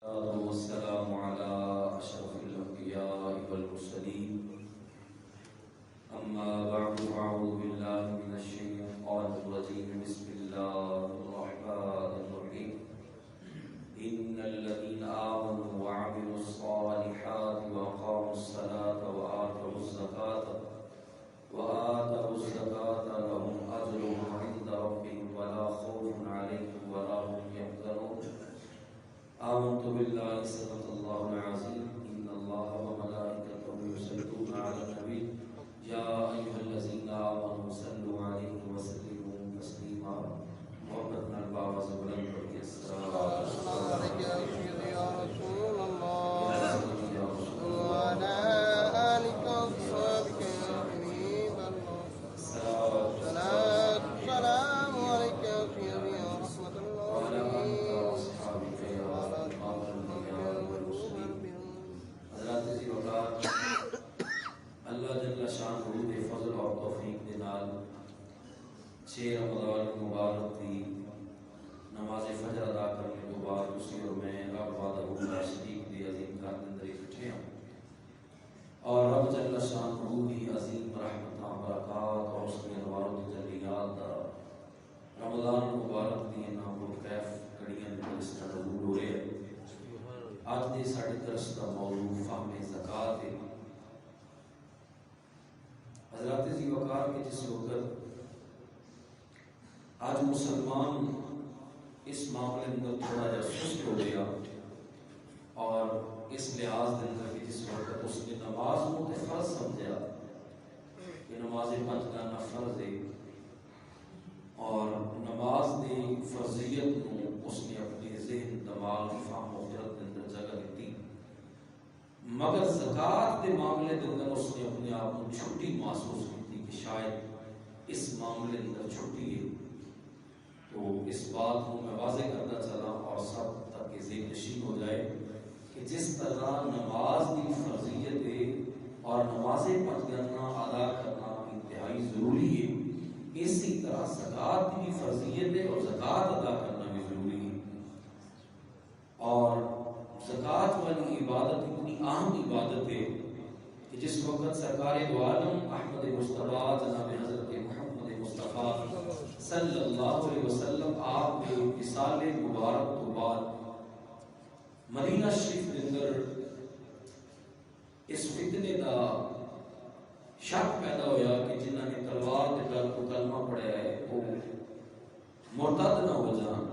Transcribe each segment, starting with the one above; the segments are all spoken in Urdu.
والسلام على أشرف الأنبياء والمرسلين أما بعد فأعوذ بالله من الشيطان الرجيم بسم الله الرحمن الرحيم إن الذين آمنوا وعملوا الصالحات وأقاموا الصلاة وآتوا الزكاة لهم أجرهم عند ربهم ولا خوف عليهم ولا هم يحزنون آمنت بالله صدق الله العظيم إن الله وملائكته يصلون على النبي يا أيها الذين آمنوا صلوا عليه وسلموا تسليما محمد الباب زبلن پڑھیے السلام علیکم یا رسول اللہ وعلى آلك وصحبك يا حبيب الله السلام عليك يا رحمة الله وعلى آلك وأصحابك يا إمام الأنبياء والمرسلين حضرات عزیز وقار اللہ جل شانہ دے فضل اور توفیق دے نال 6 رمضان مبارک دی نماز فجر ادا کرنے کے بعد اسی اور میں رب وعدہ اللہ شریف دی عظیم گھر اندر اکٹھے ہوں اور رب جل شانہ دی عظیم رحمتاں برکات اور اس کے انوار و تجلیات دا رمضان مبارک دی نا متکیف کڑیاں دے اس طرح حضور ہو رہے ہیں آج دے ساڑھے درس دا موضوع فہم زکاة ہے حضرات عزیز وقار کے جس وقت آج مسلمان اس معاملے اندر تھوڑا جا سست ہو گیا اور اس لحاظ دے اندر کہ جس وقت اس نے نماز کو فرض سمجھا کہ نماز پنج کرنا فرض ہے اور نماز دی فرضیت کو اس نے اپنے ذہن دماغ فہم و خرد کے اندر جگہ دیتی مگر زکوٰۃ کے معاملے کے اندر اس نے اپنے آپ کو چھٹی محسوس کی تھی کہ شاید اس معاملے اندر چھٹی ہے تو اس بات کو میں واضح کرتا چلا اور سب تک یہ ذہن نشین ہو جائے کہ جس طرح نماز کی فرضیت ہے اور نماز پنج کرنا ادا کرنا انتہائی ضروری ہے اسی طرح زکوٰۃ کی فرضیت ہے اور زکوٰۃ ادا کرنا بھی ضروری ہے اور زکوٰۃ والی عبادت اتنی اہم عبادت ہے کہ جس وقت سرکار دو عالم احمد مصطفیٰ جناب حضرت محمد مصطفیٰ صلی اللہ علیہ وسلم آپ کے وصال مبارک تو بعد مدینہ شریف کے اندر اس فتنے کا شک پیدا ہویا کہ جنہوں نے تلوار کے ڈر کو کلمہ پڑھا ہے وہ مرتد نہ ہو جان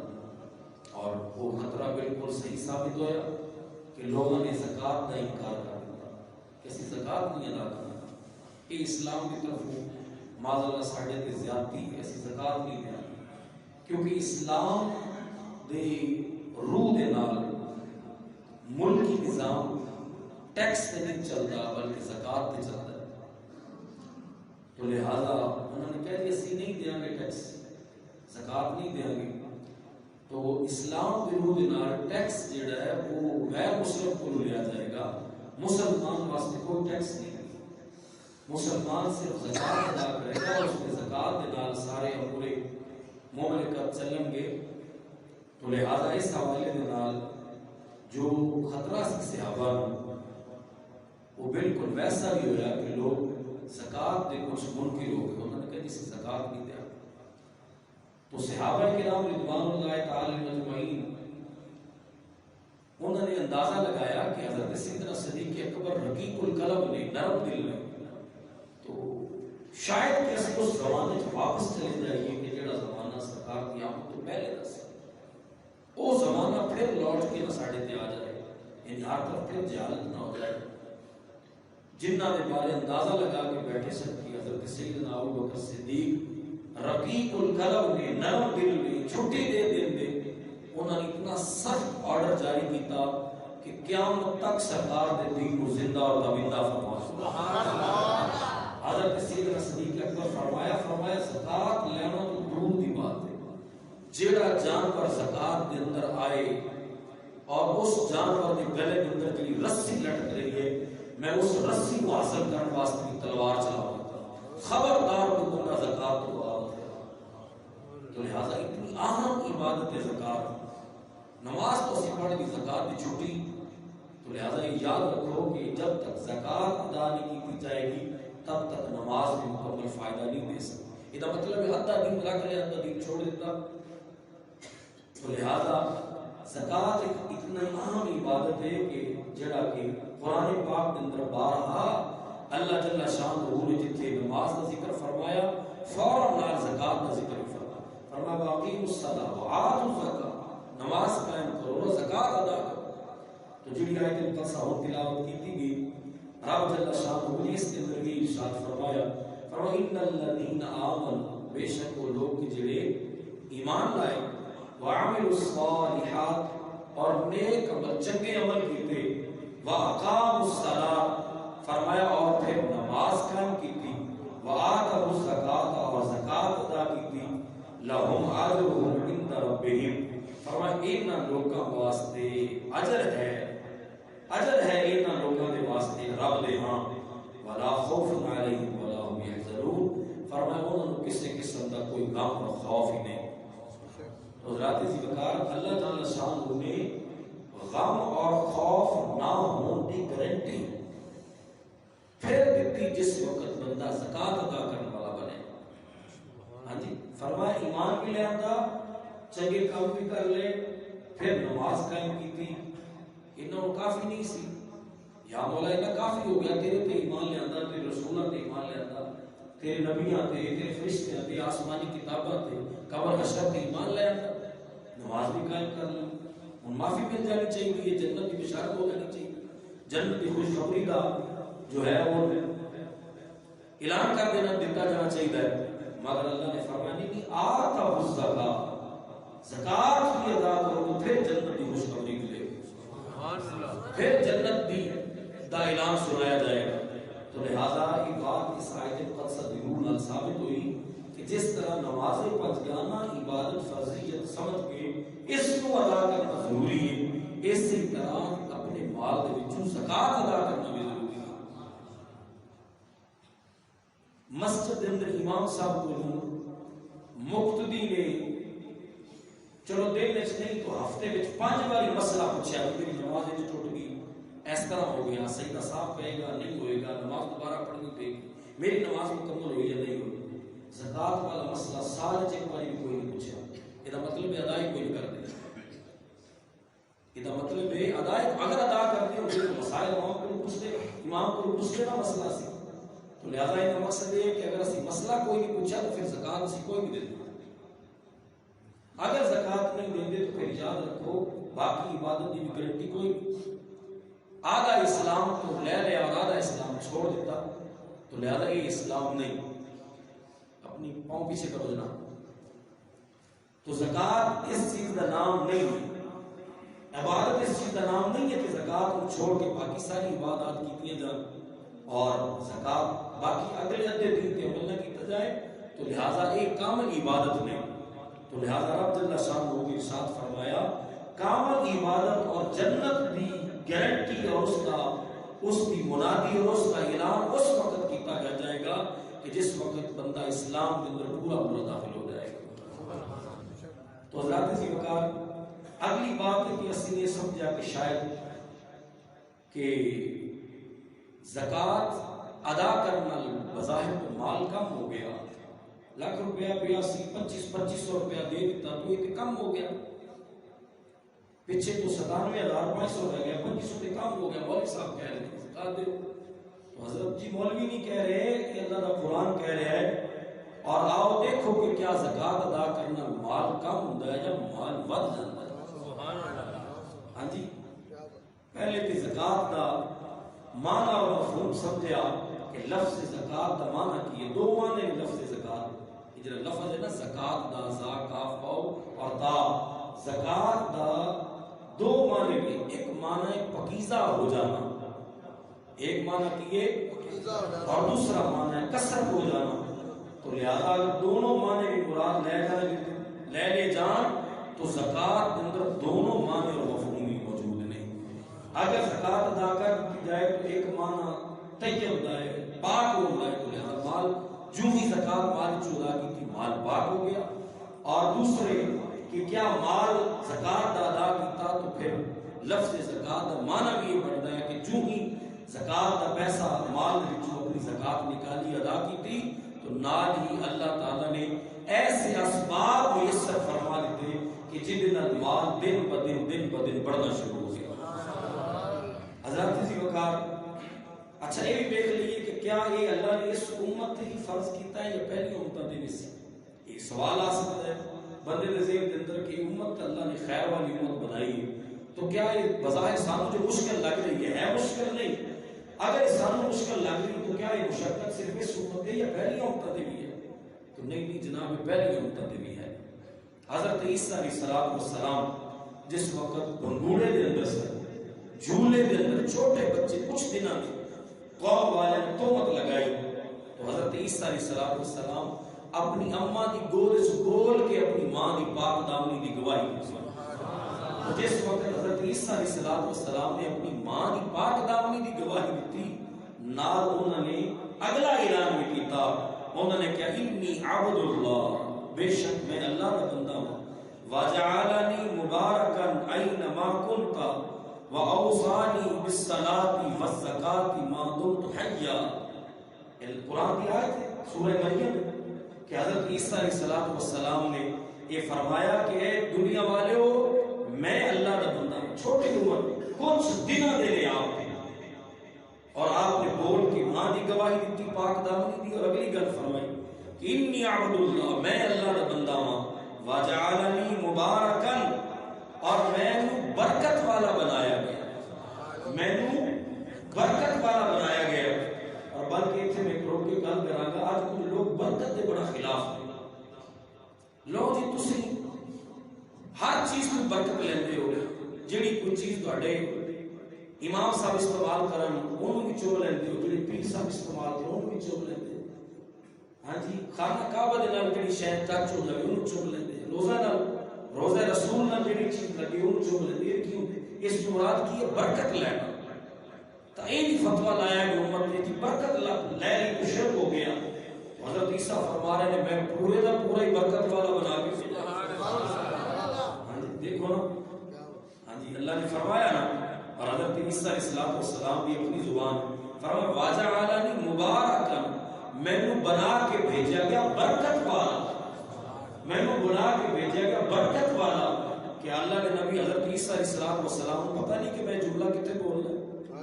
اور وہ خطرہ بالکل صحیح ثابت ہویا کہ لوگوں نے زکوٰۃ کا انکار کر دیا کہ اسی زکوٰۃ نہیں ادا کرنا یہ اسلام کی طرف معاذ اللہ ساڑھے تے زیادتی ہے ایسی زکوٰۃ نہیں دینا کیونکہ اسلام دے روح دے نال ملکی نظام ٹیکس تے نہیں چلتا بلکہ زکوٰۃ تے چلتا ہے تو لہذا انہوں نے کہہ دیا اسی نہیں دیں گے ٹیکس زکوٰۃ نہیں دیں گے تو اسلام کے روح دے نال ٹیکس جڑا ہے وہ غیر مسلم کو لیا جائے گا مسلمان واسطے کوئی ٹیکس نہیں مسلمان صرف زکوٰۃ ادا کرے گا اور اس کے زکوٰۃ کے نال سارے پورے مملکت چلیں گے تو لہذا اس حوالے کے نال جو خطرہ سی صحابہ وہ بالکل ویسا بھی ہوا کہ لوگ زکوٰۃ کے کچھ منکر ہو گئے انہوں نے کہا جسے زکوٰۃ نہیں دیا تو صحابہ کرام رضوان اللہ تعالی مجمعین انہوں نے اندازہ لگایا کہ حضرت سیدنا صدیق اکبر رقیق القلب نے نرم دل میں تو شاید کہ اس زمانے سے واپس چلے جائیے کہ جڑا زمانہ سرکار کی آمد تو پہلے دس وہ زمانہ پھر لوٹ کے نہ ساڑھے تے آ جائے یعنی ہر طرف پھر جہالت نہ ہو جائے جنہ نے بارے اندازہ لگا کے بیٹھے سن کی حضرت سیدنا ابو بکر صدیق رقیق القلب نے نرم دل نے چھٹی دے انہوں نے اتنا سخت آرڈر جاری کیتا کہ قیامت تک سرکار دے دین کو زندہ اور زندہ فرمایا سبحان اللہ حضرت سیدنا صدیق اکبر فرمایا زکوٰۃ لینا تو دور دی بات ہے جیڑا جانور زکوٰۃ دے اندر آئے اور اس جانور کے گلے کے اندر جڑی رسی لٹک رہی ہے میں اس رسی کو حاصل کرنے واسطے تلوار چلاؤں گا خبردار تو بندہ زکوٰۃ تو لہذا اتنی اہم عبادت ہے زکوٰۃ نماز تو اسی پڑھ دی زکات دی چھٹی، تو لہذا یہ یاد رکھو کہ جب تک زکات ادا نہیں کی جائے گی تب تک نماز میں مکمل فائدہ نہیں دے سکتی۔ یہ مطلب ہے آدھا دن رکھ لے آدھا دن چھوڑ دیتا، تو لہذا زکات ایک اتنا اہم عبادت ہے کہ جڑا کہ قرآن پاک کے اندر بارہا اللہ جل شانہ نے جتھے نماز کا ذکر فرمایا فوراً نال زکات کا ذکر فرمایا، فرمایا واقیموا الصلاۃ وآتوا الزکاۃ، نماز قائم کرو زکات ادا کرو۔ تو جڑی آیت مقدسہ تلاوت کی گئی رب جل شانہ نے اس کے اندر بھی ارشاد فرمایا، فرمایا ان الذین آمنوا، بے شک وہ لوگ جڑے ایمان لائے، وعملوا الصالحات اور نیک عمل چنگے عمل کیتے، واقاموا الصلاۃ فرمایا اور پھر نماز قائم کی تھی، وآتوا الزکاۃ اور زکات ادا کی تھی، لہم اجرہم عند ربہم فرمایا ان لوگوں واسطے اجر ہے ان لوگوں کے واسطے رب دے ہاں، ولا خوف علیہم ولا هم يحزنون فرمایا انہوں نے کسی قسم کا کوئی غم اور خوف ہی نہیں۔ حضرات ذکر اللہ تعالی شان نے غم اور خوف نہ ہونے کی گارنٹی پھر دیتی جس وقت بندہ زکات ادا کرنے والا بنے۔ ہاں جی فرمایا ایمان بھی لے آتا، چنگے کام بھی کر لے، پھر نماز قائم کی تھی، انہوں کافی نہیں سی، یا مولا انہوں کافی ہو گیا، تیرے تے ایمان لے آتا، تیرے رسولہ تے ایمان لے آتا، تیرے نبیاں تے، تیرے فرشتے تے، آسمانی کتابہ تے، قبر حشر تے ایمان لے آتا، نماز بھی قائم کر لیں، ان معافی مل جانی چاہیے، جنت کی بشارت ہو جانی چاہیے، جنت کی خوشخبری کا جو ہے وہ اعلان کر دینا دیتا جانا چاہیے، مگر اللہ نے فرمایا نہیں آتوا الزکاۃ، زکات بھی ادا کرو تو پھر جنت کی خوشخبری ملے گی، پھر جنت بھی دا اعلان سنایا جائے گا۔ تو لہذا یہ بات اس آیت مقدسہ ضرور نال ثابت ہوئی کہ جس طرح نماز پنجگانہ عبادت فرضیت سمجھ کے اس کو ادا کرنا ضروری ہے، اسی طرح اپنے مال کے وچوں زکات ادا کرنا بھی ضروری ہے۔ مسجد کے اندر امام صاحب کو مقتدی نے چلو دن وچ نہیں تو ہفتے وچ 5 بار مسئلہ پوچھا کہ میری نماز وچ ٹوٹ گئی، اس طرح ہو گیا، سجدہ صاحب کہے گا نہیں ہوئے گا، نماز دوبارہ پڑھنی پڑے گی، میری نماز مکمل ہوئی یا نہیں ہوئی۔ زکات والا مسئلہ سال وچ ایک بار بھی کوئی نہیں پوچھا، یہ مطلب ہے ادائی کوئی نہیں کر دے، یہ مطلب ہے ادائی اگر ادا کرتے ہو تو مسائل امام کو پوچھنے کا مسئلہ سی، تو لہذا یہ مقصد یہ ہے کہ اگر اسی مسئلہ کوئی نہیں پوچھا تو پھر زکات اسی کوئی نہیں دیتا، اگر زکات نہیں دیندے تو پھر یاد رکھو باقی عبادت کی بھی گارنٹی کوئی نہیں، آدھا اسلام تو لے لیا اور آدھا اسلام چھوڑ دیتا، تو لہذا یہ اسلام نہیں، اپنی پاؤں پیچھے کرو جناب۔ تو زکات اس چیز کا نام نہیں ہے، عبادت اس چیز کا نام نہیں ہے کہ زکات کو چھوڑ کے باقی ساری عبادات کی جائیں اور زکات باقی اگلے ادھے دن کے عمل نہ کیتا جائے، تو لہذا ایک کامل عبادت نہیں، تو لہذا رب جل شانہ نے ارشاد فرمایا کامل عبادت اور جنت بھی گارنٹی اور اس کی منادی اور اس کا اعلان اس وقت کیتا جائے گا کہ جس وقت بندہ اسلام کے اندر پورا داخل ہو جائے گا۔ تو حضرات ذی وقار اگلی بات ہے کہ اسی نے سمجھا کہ شاید کہ زکات ادا کرنا بظاہر مال کم ہو گیا، لاکھ روپیہ پہ 2500 روپیہ دے دیتا تو یہ کم ہو گیا، پیچھے تو 97,500 رہ گیا، 2500 سے کم ہو گیا، مولوی صاحب کہہ رہے ہیں زکات دے۔ تو حضرت جی مولوی نہیں کہہ رہے کہ اللہ کا قرآن کہہ رہا ہے، اور آؤ دیکھو کہ کیا زکات ادا کرنا مال کم ہوتا ہے یا مال ود جاتا ہے۔ ہاں جی پہلے تو زکات کا معنی اور مفہوم سمجھا کہ لفظ زکات کا معنی کی ہے، 2 معنی ہیں لفظ زکات، جڑا لفظ ہے نا زکات دا زا کاف واو اور تا، زکات دا 2 معنی ہیں، ایک معنی ہے پاکیزہ ہو جانا، ایک معنی کیے اور دوسرا معنی ہے کثرت ہو جانا، تو لہذا اگر دونوں معنی بھی مراد لے جان تو زکات کے اندر دونوں معنی اور مفہوم بھی موجود نہیں۔ اگر زکات ادا کر دی جائے تو ایک معنی طیب ہوتا ہے، پاک ہوتا ہے، تو لہذا مال جو ہی زکات مال چودا کی تھی مال پاک ہو گیا، اور دوسرے کہ کیا مال زکات ادا کیتا پھر لفظ زکات کا معنی بھی یہ بنتا ہے کہ جو ہی زکات کا پیسہ مال وچوں اپنی زکات نکالی ادا کی تھی تو نال ہی اللہ تعالیٰ نے ایسے اسباب میسر فرما دیتے کہ جن مال دن بدن بڑھنا شروع ہو گیا۔ حضرت جی وقار اچھا یہ بھی دیکھ لیے کہ کیا یہ اللہ نے اس امت ہی فرض کیتا ہے یا پہلی امتوں نے بھی؟ ایک سوال آ سکتا ہے بندے کے ذہن کے اندر کہ امت اللہ نے خیر والی امت بنائی ہے تو کیا یہ بظاہر سانو جو مشکل لگ رہی ہے مشکل نہیں؟ اگر سانو مشکل لگ رہی تو کیا یہ مشقت صرف اس امت ہے یا پہلی امتوں نے بھی ہے؟ تو نہیں جناب پہلی امتوں نے بھی ہے۔ حضرت عیسیٰ علیہ السلام جس وقت بھنگوڑے کے اندر سے جھولے کے اندر چھوٹے بچے کچھ دنوں میں قوم والے نے تہمت لگائی تو حضرت عیسیٰ علیہ السلام اپنی اماں کی گود سے بول کے اپنی ماں کی پاک دامنی کی گواہی دی۔ جس وقت حضرت عیسیٰ علیہ السلام نے اپنی ماں کی پاک دامنی کی گواہی دی نال انہوں نے اگلا اعلان بھی کیتا، انہوں نے کہا انی عبد اللہ، بے شک میں اللہ کا بندہ ہوں، وجعلنی مبارکا اینما کنت وَأَوْصَانِي بِالصَّلَاةِ وَالزَّكَاةِ مَا دُمْتُ حَيًّا۔ قرآن کی آیت ہے سورہ مریم کہ حضرت عیسیٰ علیہ السلام نے یہ فرمایا کہ اے دنیا والے ہو میں اللہ کا بندہ ہوں، چھوٹی عمر کچھ دنوں دے لے آپ کے، اور آپ نے بول کے ماں کی گواہی دی، پاک دامنی دی، اور اگلی گل فرمائی کہ انی عبد اللہ، میں اللہ کا بندہ ہوں، وَجَعَلَنِي مُبَارَكًا، اور میں برکت والا بنایا گیا، میں برکت والا بنایا گیا۔ اور بلکہ اتنے میں کرو کے گل کراں گا آج کچھ لوگ برکت دے بڑا خلاف ہیں، لو جی تسی ہر چیز کو برکت لیندے ہو، جیڑی کوئی چیز تہاڈے امام صاحب استعمال کرن اونوں بھی چوب لیندے ہو، جیڑی پیر صاحب استعمال کرن اونوں بھی چوب لیندے ہو، ہاں جی خانہ کعبہ دے نال جیڑی شے ٹچ ہو جاوے اونوں چوب لیندے، روزہ رسول نہ جڑی چیز لگی اون چوب لیندی ہے، کیوں؟ اس کی مراد کی ہے برکت لینا۔ تو یہ فتویٰ لایا کہ امت نے جی برکت لے لی تو شرک ہو گیا۔ حضرت عیسیٰ فرما رہے ہیں میں پورے دا پورا ہی برکت والا بنا کے، ہاں جی دیکھو نا، ہاں جی اللہ نے فرمایا نا، اور حضرت عیسیٰ علیہ السلام بھی اپنی زبان فرمایا وَجَعَلَنِي مُبَارَكًا، میں نے بنا کے بھیجا گیا برکت والا، میں نے بنا کے بھیجا گیا برکت والا۔ کہ اللہ کے نبی حضرت عیسیٰ علیہ السلام کو پتہ نہیں کہ میں جملہ کتنے بول رہا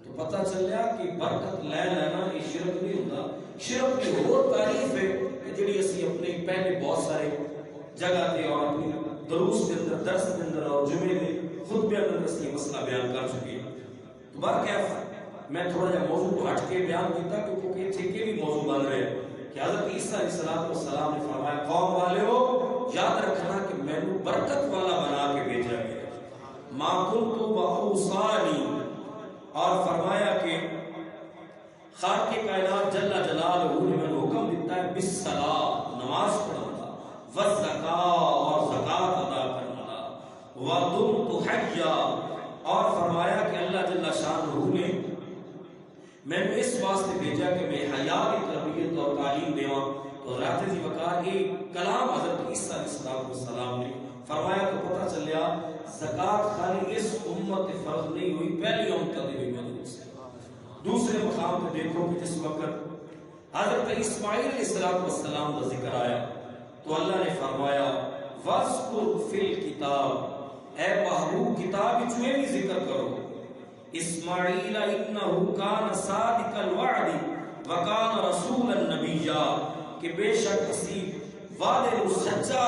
تو پتہ چلیا کہ برکت لے لینا یہ شرک نہیں ہوتا، شرک کی اور تعریف ہے کہ جڑی اسی اپنے پہلے بہت سارے جگہ تے اور اپنی دروس کے اندر درس کے اندر اور جمعے میں خطبے اندر اس کی مسئلہ بیان کر چکی ہے۔ تو برکیف میں تھوڑا جا موضوع کو ہٹ کے بیان کیتا کیونکہ یہ ٹھیکے بھی موضوع بن رہے ہیں کہ حضرت عیسیٰ علیہ السلام نے فرمایا قوم والے ہو یاد رکھنا کہ میں نے برکت والا بنا کے بھیجا گیا، ما کنت وَأَوْصَانِي، اور فرمایا کہ خالق کائنات جل جلالہ نے میں حکم دیتا ہے بالصلاۃ، نماز پڑھنا، والزکاۃ، اور زکات ادا کرنا، وَدُمْتُ حَيًّا، اور فرمایا کہ اللہ جل شانہ نے میں نے اس واسطے بھیجا کہ میں حیا کی تربیت اور تعلیم دیواں۔ تو حضرت جی وقار یہ کلام حضرت عیسیٰ علیہ السلام نے فرمایا تو پتہ چلیا زکات خالی اس امت فرض نہیں ہوئی، پہلی امت نے بھی موجود سے۔ دوسرے مقام پہ دیکھو کہ جس وقت حضرت اسماعیل علیہ السلام کا ذکر آیا تو اللہ نے فرمایا وَاذْكُرْ فِي الْكِتَابِ، اے محبوب کتاب میں بھی ذکر کرو، اسماعیل انہو کان صادق الوعد وکان رسول النبی، کہ بے شک اسی وعدے کو سچا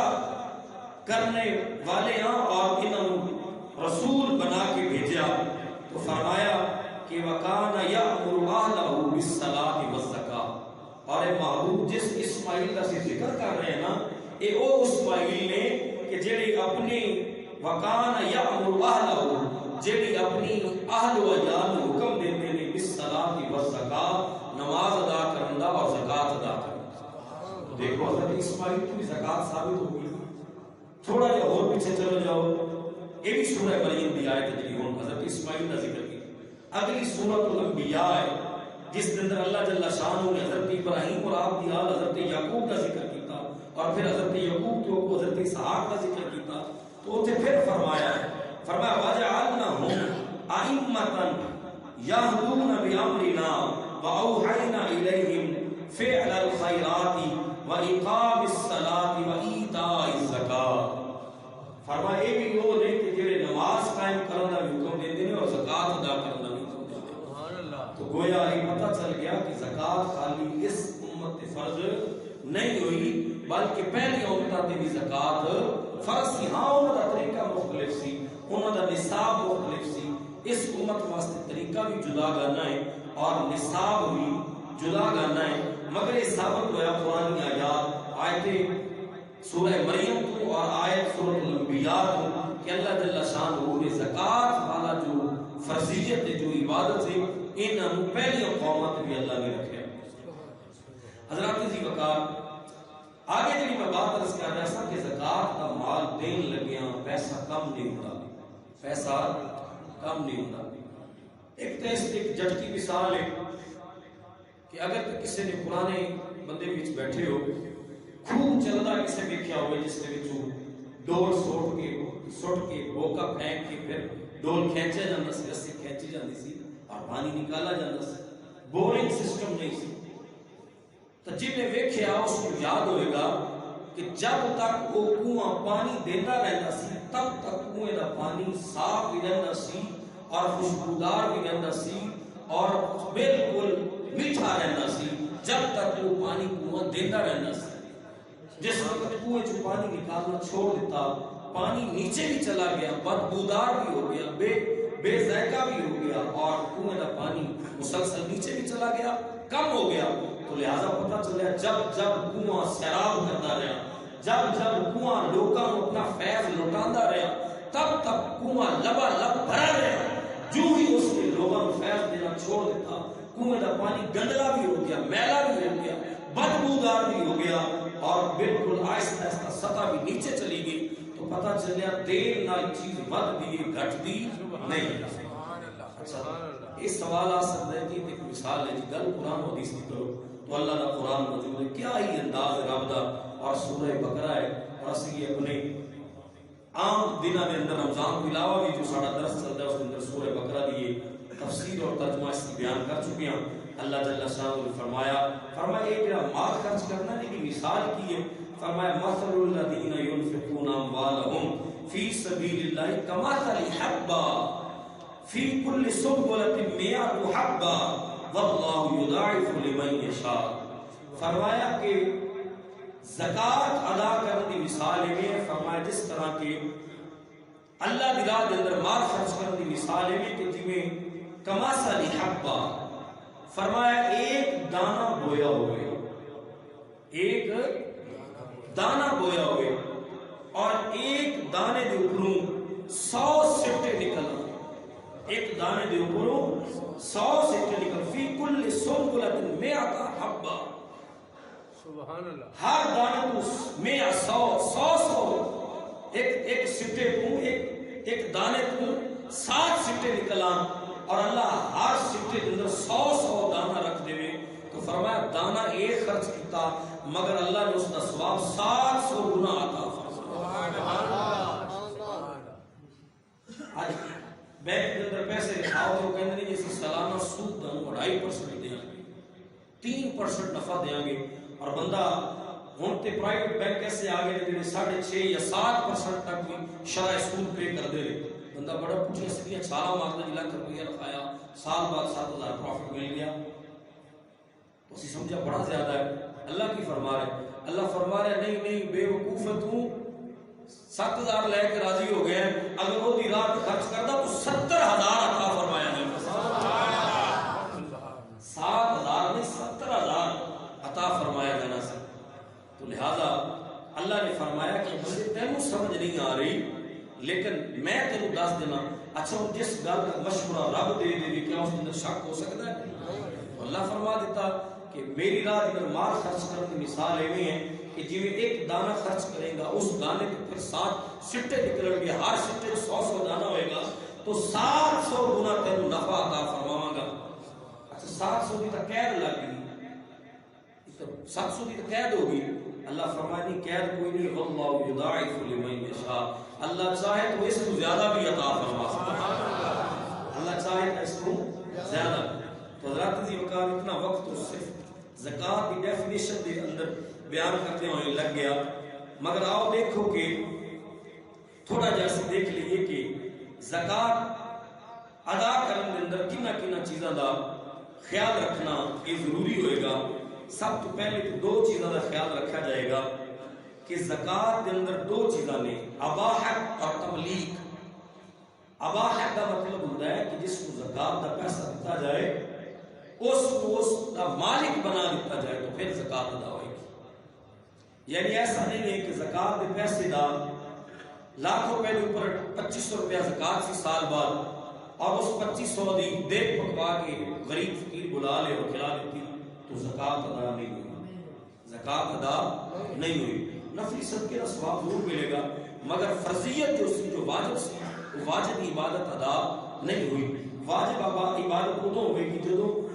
کرنے والے ہیں اور انہوں رسول بنا کے بھیجا۔ تو فرمایا کہ وکان یأمر اہلہ بالصلاۃ والزکاۃ، اور اے محبوب جس اسماعیل کا ذکر کر رہے ہیں نا اے او اسماعیل نے کہ جڑے اپنے وکان یأمر اہلہ، جڑی اپنی اہل و عیال کو حکم دیتے ہیں بالصلاۃ والزکاۃ، نماز ادا کرنا اور زکات ادا کرنا۔ دیکھو حضرت اسماعیل کی زکات ثابت ہوگی۔ تھوڑا جا اور پیچھے چلو جاؤ، یہ بھی سورہ مریم کی آیت ہے جی حضرت اسماعیل کا ذکر کی۔ اگلی سورۃ الانبیاء ہے جس کے اندر اللہ جل شانہ نے حضرت ابراہیم اور آپ کی آل حضرت یعقوب کا ذکر کیتا، اور پھر حضرت یعقوب تو حضرت اسحاق کا ذکر کیتا۔ تو اتنے پھر فرمایا فرمایا وَجَعَلْنَهُمْ أَئِمَّةً يَهْدُونَ بِأَمْرِنَا وَأَوْحَيْنَا إِلَيْهِمْ فِعْلَ الْخَيْرَاتِ وَإِقَامِ الصَّلَاةِ وَإِيتَاءِ الزَّكَاةِ. فرمایا یہ بھی وہ نہیں کہ جڑے نماز قائم کرنے کا بھی حکم دیندے ہیں اور زکات ادا کرنے کا بھی حکم دیندے ہیں. سبحان اللہ. تو گویا یہ پتہ چل گیا کہ زکات خالی اس امت تے فرض نہیں ہوئی بلکہ پہلی امتاں تے بھی زکات فرض سی. ہاں انہاں دا طریقہ مختلف سی, انہاں دا نصاب مختلف سی. اس امت واسطے طریقہ بھی جدا کرنا ہے اور نصاب بھی جدا کرنا ہے. مگر یہ ثابت ہوا قرآن کی آیت سورہ مریم تو اور آیت سورہ الانبیاء تو کہ اللہ جل شانہ نے زکات والا جو فرضیت ہے, جو عبادت ہے, ان پہلی قومات بھی اللہ نے رکھا. حضرات جی وقار آگے جی میں بات عرض کر رہا ہوں کہ زکات کا مال دین لگیا پیسہ کم نہیں ہوتا, پیسہ کم نہیں ہوتا. ایک تو ایک جٹ کی مثال ہے کہ اگر کسی نے پرانے بندے وچ بیٹھے ہو خوب چلدا کسی ویکھیا ہوئے جس دے وچوں ڈول سٹ کے بوکا پھینک کے پھر ڈول کھینچا جاندا سی, رسی کھینچی جاندی سی اور پانی نکالا جاندا سی. بورنگ سسٹم نہیں سی. تو جن نے ویکھیا اس کو یاد ہوئے گا کہ جب تک وہ کنواں پانی دیتا رہتا سی تب تک کنویں دا پانی صاف بھی رہتا سی اور خوشبودار بھی رہتا سی اور بالکل میٹھا رہتا سی جب تک وہ پانی کنواں دیتا رہتا سی. جس وقت کنویں سے پانی نکالنا چھوڑ دیتا پانی نیچے بھی چلا گیا, بدبودار بھی ہو گیا, بے ذائقہ بھی ہو گیا اور کنویں کا پانی مسلسل نیچے بھی چلا گیا, کم ہو گیا. تو لہذا پتہ چلا جب جب کنواں سیراب کرتا رہا, جب جب کنواں لوگوں کو اپنا فیض لوٹاندا رہا تب تک کنواں لبا لب بھرا رہا. جو ہی اس نے لوگوں کو فیض دینا چھوڑ دیتا کنویں کا پانی گندلا بھی ہو گیا, میلا بھی ہو گیا, بدبودار بھی ہو گیا اور بالکل آہستہ آہستہ سطح بھی نیچے چلی گئی. تو پتہ چلیا دیر نال چیز ود دی گھٹ دی نہیں. اس سوال آ سکتا ہے کہ ایک مثال ہے جی گل قرآن و حدیث کی کرو تو اللہ کا قرآن موجود ہے, کیا ہی انداز رب دا اور سورہ بقرہ ہے. اور اسی اپنے عام دنوں کے اندر رمضان کے علاوہ بھی جو سارا درس چلتا ہے اس کے اندر سورہ بقرہ دی تفسیر اور ترجمہ اس کی بیان کر چکے ہیں. اللہ جل شانہ نے فرمایا یہ جو مال خرچ کرنا ہے کی مثال کی ہے. فرمایا مثل الذین ينفقون اموالهم فی سبیل اللہ کمثل حبہ فی کل سنبلۃ مئۃ حبہ واللہ یضاعف لمن یشاء. فرمایا کہ زکات ادا کرنے کی مثال ہے. فرمایا جس طرح کہ اللہ دی راہ دے اندر مال خرچ کرنے کی مثال ہے کہ جویں کمثل حبہ, فرمایا ایک دانہ بویا ہوئے, ایک دانہ بویا ہوئے اور ایک دانے دے اوپروں 100 سٹے نکل, ایک دانے دے اوپروں 100 سٹے نکل. فی کل سنبلۃ مئۃ حبہ, سبحان اللہ, ہر دانے کو 100 ایک سٹے کو ایک دانے کو 7 سٹے نکلا اور اللہ ہر سٹے کے اندر 100 دانہ رکھ دے. تو فرمایا دانہ ایک خرچ کیتا مگر اللہ نے اس کا ثواب 700 گنا عطا فرمایا. آج بینک کے اندر پیسے رکھاؤ تو کہندے نہیں اسی سالانہ سود دا 2.5% دیاں گے, 3% نفع دیاں گے. اور بندہ ہن تے پرائیویٹ بینک ایسے آ گئے جڑے 6.5 یا 7% تک بھی شرح سود پے کر دے. بندہ بڑا پوچھے سکیا چھالا مارتا جی لاکھ روپیہ رکھایا سال بعد 7,000 پروفٹ مل گیا, اسی سمجھا بڑا زیادہ ہے. اللہ کی فرما رہے, اللہ فرما رہے نہیں بے وقوف تو 7,000 لے کے راضی ہو گئے, اگر وہ دی رات خرچ کرتا تو 70,000 عطا فرمایا جائے. 7,000 نہیں 70,000 عطا فرمایا جانا سا. تو لہذا اللہ نے فرمایا کہ مجھے تینوں سمجھ نہیں آ رہی لیکن میں تینوں دس دینا. اچھا جس گل کا مشورہ رب دے دے کیا اس کے اندر شک ہو سکتا ہے؟ تو اللہ فرما دیتا کہ میری راہ اگر مال خرچ کرنے کی مثال ایویں ہے کہ جی ایک دانہ خرچ کرے گا اس دانے کے پھر 7 سٹے نکلیں گے, ہر سٹے 100 دانہ ہوئے گا تو 700 گنا تینوں نفع عطا فرماواں گا. اچھا 700 کی تو قید لگ گئی, 700 کی تو قید ہوگی. اللہ فرمائے نہیں قید کوئی نہیں, واللہ یضاعف لمن یشاء, اللہ چاہے تو اس کو زیادہ بھی عطا فرما سکتا ہے، اللہ چاہے تو اس کو زیادہ. تو حضرات دی وقار اتنا وقت تو صرف زکات کی ڈیفینیشن دے اندر بیان کرتے ہوئے لگ گیا، مگر آؤ دیکھو کہ تھوڑا جیسے دیکھ لیے کہ زکات ادا کرنے کے اندر کنہ کنہ چیزاں دا خیال رکھنا یہ ضروری ہوئے گا. سب تو پہلے تو دو چیزاں دا خیال رکھا جائے گا کہ زکات کے اندر دو چیزاں نے، اباحت اور تملیک. اباحت کا مطلب ہوتا ہے کہ جس کو زکات دا پیسہ دیتا جائے اس کو اس کا مالک بنا دیتا جائے تو پھر زکات ادا ہوئے گی. یعنی ایسا نہیں ہے کہ زکات کے پیسے دا لاکھ روپے کے اوپر 2500 روپیہ زکات سی سال بعد اور اس 2500 دی دیکھ پکوا کے غریب فقیر بلا لے اور کھلا دیتی تو زکات ادا نہیں ہوئی، زکات ادا نہیں ہوئی. نفلی صدقے کا ثواب ضرور ملے گا مگر فرضیت جو سی، جو واجب سی، وہ واجب عبادت ادا نہیں ہوئی. واجب عبادت ادو ہوئے گی جدو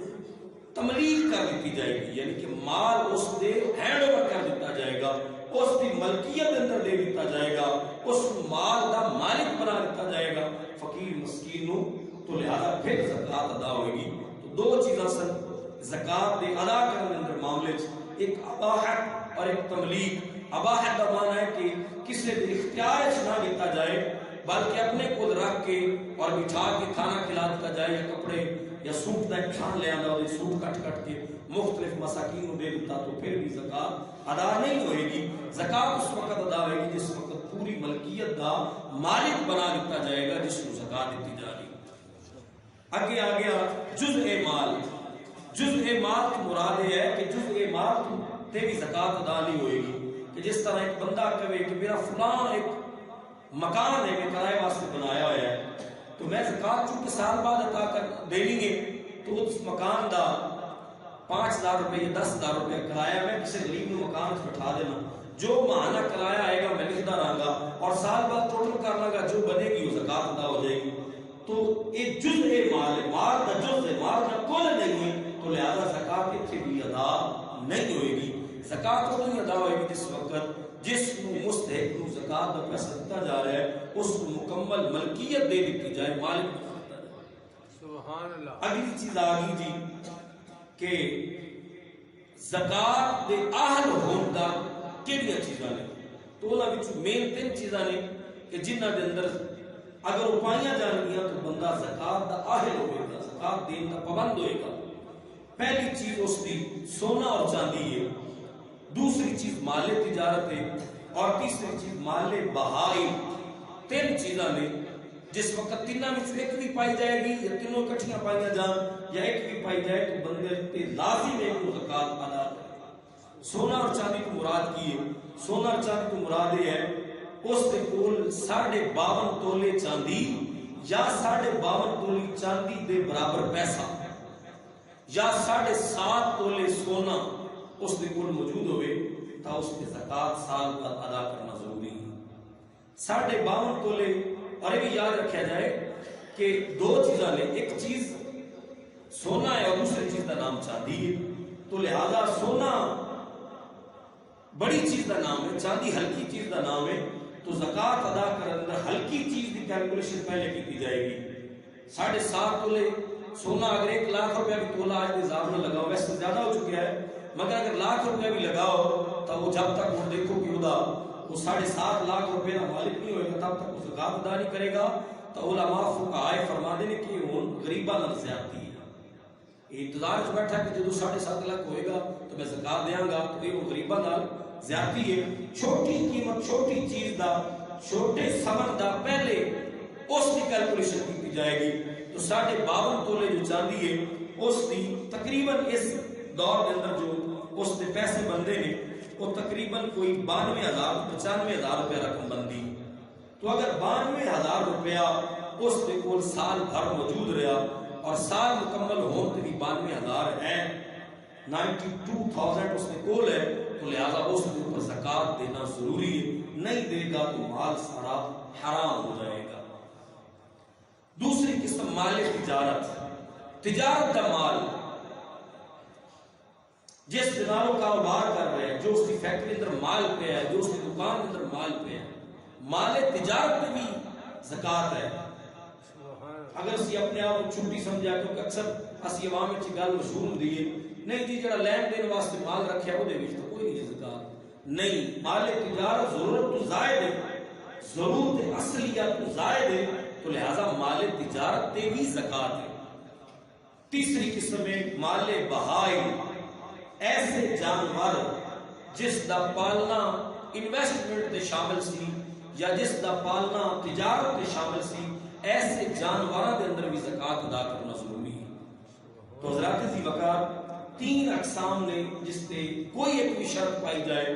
تملیک کر دیتی جائے گی، یعنی کہ مال اس دے ہینڈ اوور کر دیتا جائے گا، اس کی ملکیت اندر دے دیتا جائے گا، اس مال دا مالک بنا دیتا جائے گا فقیر مسکین نو. تو لہذا پھر زکات ادا ہوئے گی. تو دو چیزاں سن زکات دے ادا کرنے اندر معاملے ایک اباحت اور ایک تملیک. اباحت کا معنی ہے کہ کسی دے اختیار نہ دیتا جائے بلکہ اپنے کو رکھ کے اور بٹھا کے کھانا کھلا دیتا جائے، یا کپڑے یا سوٹ کا چھان لے آنا اور سوٹ کٹ کٹ کے مختلف مساکین کو دے دیتا تو پھر بھی زکات ادا نہیں ہوئے گی. زکات اس وقت ادا ہوئے گی جس وقت پوری ملکیت کا مالک بنا دیتا جائے گا جس کو زکات دیتی جا رہی. آگے آ گیا جزء مال. جزء مال کی مراد یہ ہے کہ جزء مال تے بھی زکات ادا نہیں ہوئے گی. کہ جس طرح ایک بندہ کہے کہ میرا فلاں ایک مکان ہے میں کرائے واسطے بنایا ہوا ہے تو میں زکات چونکہ سال بعد عطا کر دینی ہے تو اس مکان دا 5000 روپے یا 10000 روپے کرایہ میں کسی غریب کو مکان بٹھا دینا، جو ماہانہ کرایہ آئے گا میں لکھتا رہا گا اور سال بعد ٹوٹل کرنا گا جو بنے گی وہ زکات ادا ہو جائے گی. تو ایک جزء مال ہے، مال کا جزء، مال کا کل نہیں ہے، تو لہذا زکات اتنے بھی ادا نہیں ہوئے گی. زکات ادو ہی ادا ہوئے گی جس وقت جس کو مستحق کو زکات کا پیسہ دیتا جا رہا ہے اس کو مکمل ملکیت دے دیتی جائے، مالک بناتا جائے. سبحان اللہ. اگلی چیز آ گئی جی کہ زکات دے اہل ہون دا کیڑیاں چیزاں نے. تو انہاں وچ مین 3 چیزاں نے کہ جنہاں دے اندر اگر وہ پائیاں جان گیاں تو بندہ زکات دا اہل ہوئے گا، زکات دین دا پابند ہوئے گا. پہلی چیز اس کی سونا اور چاندی ہے، دوسری چیز مال تجارت ہے اور تیسری چیز مال بہائی. 3 چیزاں نے جس وقت تینوں میں ایک بھی پائی جائے گی یا تینوں اکٹھیاں پائیاں جان یا ایک بھی پائی جائے تو بندے تے لازم ہے کہ زکات ادا کرے. سونا اور چاندی کو مراد کی ہے؟ سونا اور چاندی کو مراد یہ ہے اس کے کول 52.5 تولے چاندی یا 52.5 تولی چاندی دے برابر پیسہ یا 7.5 تولے سونا اس کے کول موجود ہوئے تو اس کی زکات سال بعد ادا کرنا ضروری ہے. 52.5 تولے. اور یہ بھی یاد رکھا جائے کہ 2 چیزاں نے، ایک چیز سونا ہے اور دوسری چیز کا نام چاندی ہے. تو لہذا سونا بڑی چیز کا نام ہے، چاندی ہلکی چیز کا نام ہے. تو زکات ادا کرنے ہلکی چیز کی کیلکولیشن پہلے کی جائے گی. 7.5 تولے سونا اگر 1 لاکھ روپیہ بھی تولا آج نظام نہ لگاؤ، ویسے زیادہ ہو چکا ہے مگر اگر لاکھ روپیہ بھی لگاؤ تو وہ جب تک وہ دیکھو کہ وہ 7.5 لاکھ روپے کا مالک نہیں ہوئے گا تب تک وہ زکات ادا نہیں کرے گا. تو علماء فقہاء فرما دے کہ وہ غریباں نال زیادتی ہے. انتظار وچ بیٹھا کہ جدوں 7.5 لاکھ ہوئے گا تو میں زکات دیاں گا تو یہ غریباں نال زیادتی ہے. چھوٹی قیمت چھوٹی چیز دا چھوٹے ثمن دا پہلے اس کی کیلکولیشن کی جائے گی. تو 52.5 تولے جو چاندی ہے اس کی تقریباً اس دور کے اندر جو اس کے پیسے بندے نے وہ تقریباً کوئی 92,000 95,000 روپیہ رقم بندی. تو اگر 92,000 روپیہ اس کے کول سال بھر موجود رہا اور سال مکمل ہوتے بھی 92,000 ہے، 92,000 اس کے کول ہے تو لہذا اس کے اوپر زکات دینا ضروری ہے. نہیں دے گا تو مال سارا حرام ہو جائے گا. دوسری قسم مال تجارت. تجارت کا مال جس دنوں کاروبار کر رہے ہیں، جو اس کی فیکٹری اندر مال پہ ہے، جو اس کی دکان اندر مال پہ ہے، مال تجارت بھی زکات ہے. اگر اسی اپنے آپ کو چھٹی سمجھا کیونکہ اکثر اسی عوام وچ گل مشہور ہوندی ہے نہیں جی جڑا لین دین واسطے مال رکھیا او دے وچ تو کوئی نہیں زکات نہیں. مال تجارت ضرورت تو زائد ہے, ضرورت اصلیت تو زائد ہے, تو لہذا مال تجارت تے بھی زکات ہے. تیسری قسم ہے مال بہائی, ایسے جانور جس دا پالنا انویسٹمنٹ تے شامل سی یا جس دا پالنا تجارت تے شامل سی, ایسے جانوراں دے اندر بھی زکات ادا کرنا ضروری ہے. تو حضرات ذی وقار تین اقسام نے جس تے کوئی ایک بھی شرط پائی جائے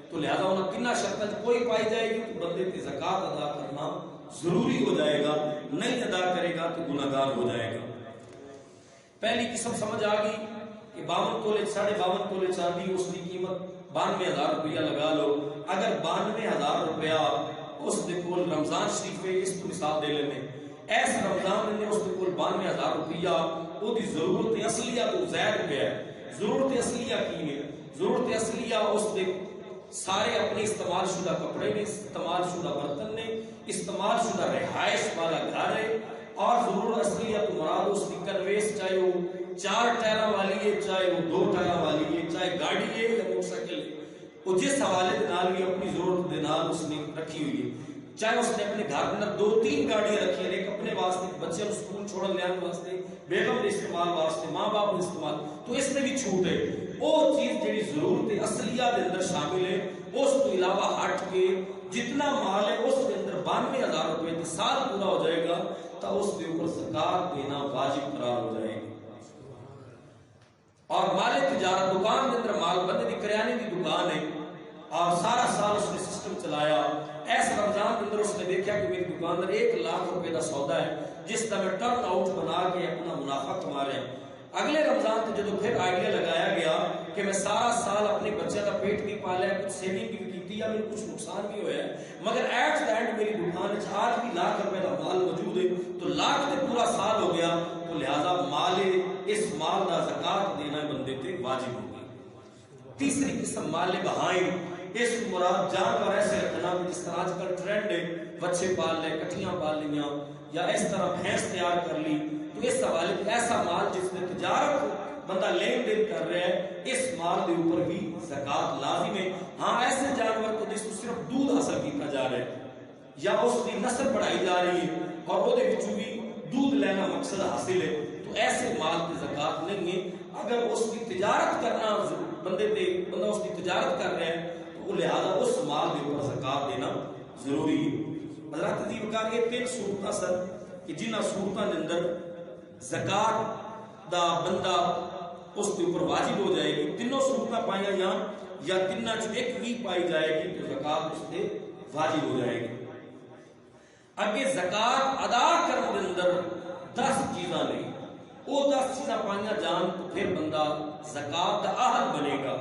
تو لہذا انہاں تینوں شرطاں کوئی پائی جائے گی تو بندے تے زکات ادا کرنا ضروری ہو جائے گا, نہیں ادا کرے گا تو گناہگار ہو جائے گا. پہلی قسم سمجھ آ گئی کہ 52 تولے 52.5 تولے چاندی اس کی قیمت 92,000 روپیہ لگا لو. اگر 92,000 روپیہ اس دے کول رمضان شریف ہے, اس کو مثال دے لینے ایس رمضان نے اس دے کول 92,000 روپیہ وہ دی ضرورت اصلیہ تو زائد پہ ہے. ضرورت اصلیہ کی ہے؟ ضرورت اصلیہ اس دے سارے اپنے استعمال شدہ کپڑے نے, استعمال شدہ برتن نے, استعمال شدہ رہائش والا گھر ہے, اور ضرورت اصلیہ تو مراد اس کی کنویس چاہے وہ 4 ٹائروں والی ہے, چاہے وہ 2 ٹائروں والی ہے, چاہے گاڑی ہے یا موٹر سائیکل ہے, وہ جس حوالے کے نال بھی اپنی ضرورت کے نال اس نے رکھی ہوئی ہے. چاہے اس نے اپنے گھر کے اندر 2-3 گاڑیاں رکھی ہیں, ایک اپنے واسطے, بچے کو اسکول چھوڑن لے آنے واسطے, بیگم کے استعمال واسطے, ماں باپ کے استعمال, تو اس میں بھی چھوٹ ہے. وہ چیز جڑی ضرورت اصلیہ دے اندر شامل ہے, اس تو علاوہ ہٹ کے جتنا مال ہے اس کے اندر 92,000 روپے سال پورا ہو جائے گا تو اس کے اوپر زکات دینا واجب قرار ہو جائے گی. اور مال تجارت دکان کے اندر مال بندے دی کریانے کی دکان ہے اور سارا سال اس نے سسٹم چلایا, ایس رمضان کے اندر اس نے دیکھا کہ میری دکان اندر 1 لاکھ روپے کا سودا ہے جس کا میں ٹرن آؤٹ بنا کے اپنا منافع کما رہا ہوں. اگلے رمضان تو جدو پھر آئیڈیا لگایا گیا کہ میں سارا سال اپنے بچے کا پیٹ بھی پالا ہے, کچھ سیونگ بھی کی یا میرے کچھ نقصان بھی ہوا ہے, مگر ایٹ دا اینڈ میری دکان آج بھی 1 لاکھ روپے کا مال موجود ہے, تو 1 لاکھ تے پورا سال ہو گیا, تو لہذا مال اس مال کا زکات دینا بندے تے واجب ہو گئی. تیسری قسم مال بہائم, اس مراد جانور ایسے رکھنا جس طرح آج کل ٹرینڈ ہے, بچے پال لے, کٹیاں پال لیاں یا اس طرح بھینس تیار کر لی, تو اس حوالے سے ایسا مال جس میں تجارت بندہ لین دین کر رہا ہے, اس مال کے اوپر بھی زکات لازم ہے. ہاں ایسے جانور کو جس کو صرف دودھ حاصل کیا جا رہا ہے یا اس کی نسل بڑھائی جا رہی ہے اور وہ بھی دودھ لینا مقصد حاصل ہے, تو ایسے مال کی زکات نہیں ہے. اگر اس کی تجارت کرنا بندہ اس کی تجارت کر رہا ہے تو لہذا اس مال کے اوپر زکات دینا ضروری ہے. حضرات ذی وقار یہ 3 صورتاں سن کہ جنہاں صورتاں کے اندر زکات دا بندہ اس کے اوپر واجب ہو جائے گی. تینوں صورتاں پائیاں یا تینوں چ ایک بھی پائی جائے گی تو زکات اس سے واجب ہو جائے گی. اگے زکات ادا کرنے کے اندر 10 چیزاں نے, وہ 10 چیزاں پائیاں جان تو پھر بندہ زکات دا اہل بنے گا,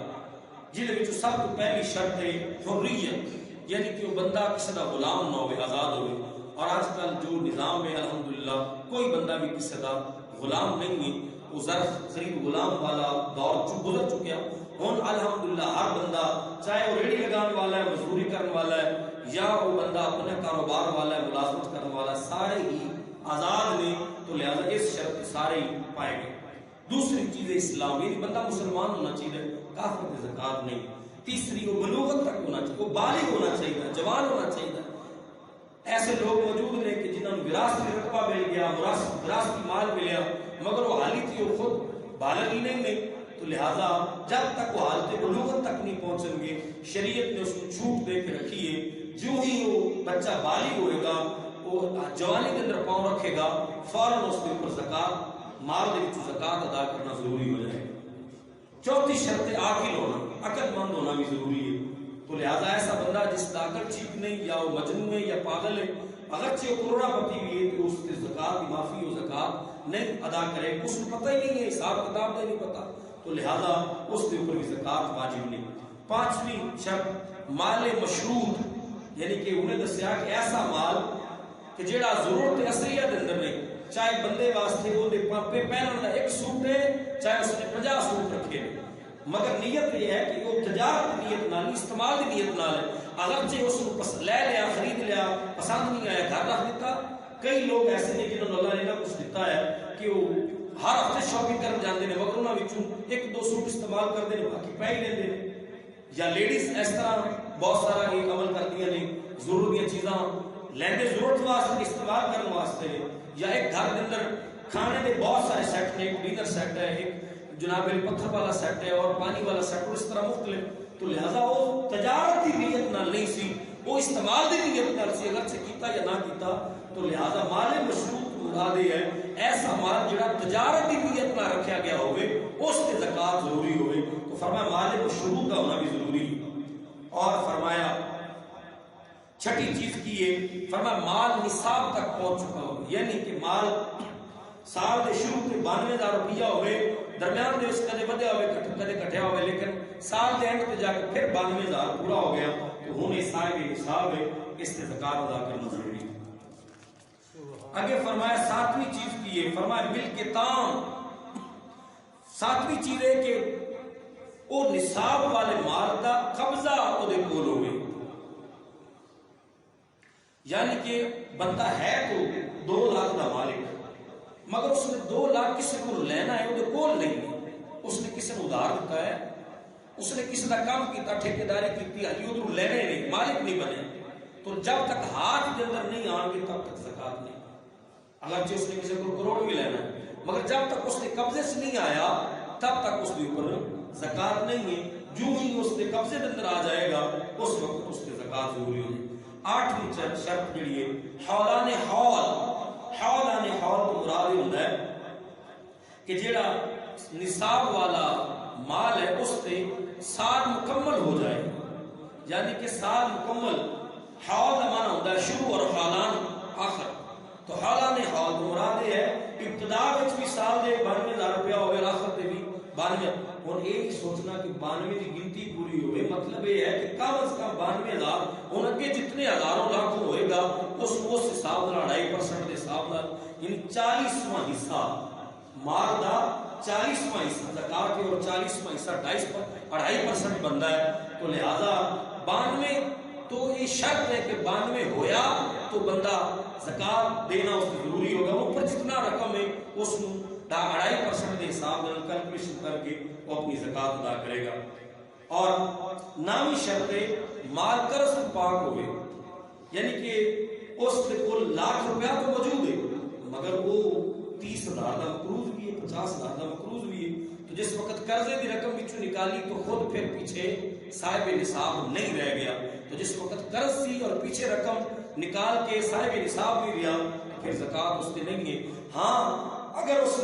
جن وچ سب تو پہلی شرط ہے حریت, یعنی کہ وہ بندہ کسی کا غلام نہ ہوئے, آزاد ہوئے. اور آج کل جو نظام ہے الحمدللہ کوئی بندہ بھی کسی کا غلام نہیں ہے, وہ غریب غلام والا دور گزر چکیا. ہوں الحمدللہ ہر بندہ چاہے وہ ریڑھی لگانے والا ہے, مزدوری کرنے والا ہے, یا وہ بندہ اپنے کاروبار والا ہے, ملازمت کرنے والا, سارے ہی آزاد نے, تو لہذا اس شرط سارے ہی پائے گئے. دوسری چیز اسلام, یعنی بندہ مسلمان ہونا چاہیے, کافر کی زکات نہیں. تیسری وہ بلوغت تک ہونا چاہیے, وہ بالغ ہونا چاہیے, جوان ہونا چاہیے. ایسے لوگ موجود ہیں کہ جنہوں نے وراثتی رقبہ مل گیا, وراثتی مال ملیا, مگر وہ حالی تھی وہ خود بالغ ہی نہیں ہے, تو لہذا جب تک وہ حالت بلوغت تک نہیں پہنچیں گے شریعت نے اس کو چھوٹ دے کے رکھی ہے. جو ہی وہ بچہ بالغ ہوئے گا, وہ جوانی کے اندر پاؤں رکھے گا, فوراً اس کے اوپر زکات مال دے وچ زکات ادا کرنا ضروری ہو جائے. چوتھی شرط عاقل ہونا, عقل مند ہونا بھی ضروری ہے. تو لہذا ایسا بندہ جس کا عقل ٹھیک نہیں, یا وہ مجنون ہے یا پاگل ہے, اگرچہ وہ کروڑا پتی بھی ہے, تو اس سے زکات کی معافی ہو زکات نہیں ادا کرے, اس کو پتہ ہی نہیں ہے, حساب کتاب نہیں پتہ, تو لہذا اس کے اوپر بھی زکات واجب نہیں. پانچویں شرط مال مشروط, یعنی کہ انہیں دسیا کہ ایسا مال کہ جڑا ضرورت اصلیہ دے اندر نہیں, چاہے بندے واسطے وہ دے پاپے پہننے کا 1 سوٹ ہے, چاہے اس نے 50 سوٹ رکھے, مگر نیت یہ ہے کہ وہ تجارت کی نیت نال, استعمال کی نیت نال ہے. اگرچہ اس کو لے لیا خرید لیا پسند نہیں آیا گھر رکھ دیتا. کئی لوگ ایسے نے جنہوں نے اللہ نے کچھ دیتا ہے کہ وہ ہر ہفتے شاپنگ کرنے جاتے ہیں مگر انہوں نے ایک دو سوٹ استعمال کرتے ہیں باقی پہ ہی لیندے ہیں. یا لیڈیز اس طرح بہت سارا یہ عمل کرتی ہیں ضرورت دیا چیزاں لیندے ضرورت واسطے استعمال کرنے واسطے. یا ایک گھر کے اندر کھانے کے بہت سارے سیٹ نے, ایک ڈنر سیٹ ہے, ایک جناب پتھر والا سیٹ ہے اور پانی والا سیٹ, اور اس طرح مختلف. تو لہذا وہ تجارت کی نیت نال نہیں سی, وہ استعمال کی نیت نال سی. اگر سے کیتا یا نہ کیتا تو لہذا مال مشروط مراد ہے ایسا مال جڑا تجارت کی نیت نہ رکھا گیا ہوئے اس تے زکات ضروری ہوئے. تو فرمایا مال مشروط کا ہونا بھی ضروری. اور فرمایا چھٹی چیز کی ہے, فرمایا مال نصاب تک پہنچ چکا ہو, یعنی کہ مال سال دے شروع تے 92,000 روپیہ ہوئے, درمیان دے اس کدے ودیا ہوئے کدے کٹیا ہوئے, لیکن سال دے اینڈ تے جا کے پھر 92,000 پورا ہو گیا تو ہن اس صاحب نصاب ہے, اس تے زکات ادا کرنا ضروری. آگے فرمایا ساتویں چیز کی ہے, فرمایا بالکتام. ساتویں چیز ہے کہ وہ نصاب والے مال کا قبضہ او دے کول ہوئے. یعنی کہ بندہ ہے تو 2 لاکھ کا مالک مگر اس نے 2 لاکھ کسی کو لینا ہے وہ کول نہیں, اس نے کسی نے ادھار دیتا ہے, اس نے کسی کا کام کیتا ٹھیکیداری کی, ادھر لینے نہیں, مالک نہیں بنے. تو جب تک ہاتھ کے اندر نہیں آن گے تب تک زکات نہیں. اگرچہ اس نے کسی کو کروڑ بھی لینا ہے مگر جب تک اس نے قبضے سے نہیں آیا تب تک اس کے اوپر زکات نہیں ہے. جو ہی اس کے قبضے کے اندر آ جائے گا اس وقت اس کی زکات ضروری ہوگی. 8ویں شرط جڑی ہے حولان حول. حولان حول تو مراد یہ ہوتا ہے کہ جیڑا نصاب والا مال ہے اس سے سال مکمل ہو جائے, یعنی کہ سال مکمل. حول کا معنی ہوتا ہے شروع اور حولان آخر. تو حولان حول تو مراد یہ ہے ابتدا وچ بھی سال دے 92,000 روپیہ ہوئے, آخر تے بھی 92. اور یہ نہیں سوچنا کہ 92 کی گنتی پوری ہوئے, مطلب یہ ہے کہ کم از کم 92,000 ان اگے جتنے ہزاروں لاکھوں ہوئے گا اس حساب نال 2.5% کے حساب نال, یعنی 40واں حصہ مال دا 40واں حصہ زکات کے اور 40واں حصہ 2.5% بنتا ہے. تو لہذا 92 تو یہ شرط ہے کہ 92 ہویا تو بندہ زکات دینا اس کو ضروری ہوگا. اوپر جتنا رقم ہے اس کو 2.5% کے حساب سے کیلکولیشن کر کے وہ اپنی زکات ادا کرے گا. اور 9ویں شرط ہے مال قرض پاک ہوئے, یعنی کہ اس کے کول لاکھ روپیہ تو موجود ہے مگر وہ 30,000 کا مقروض بھی ہے, 50,000 کا مقروض بھی ہے. تو جس وقت قرضے کی رقم بچوں نکالی تو خود پھر پیچھے صاحب نصاب نہیں رہ گیا. تو جس وقت قرض سی اور پیچھے رقم نکال کے صاحب نصاب بھی دیا پھر زکات اس سے نہیں ہے. ہاں اگر اس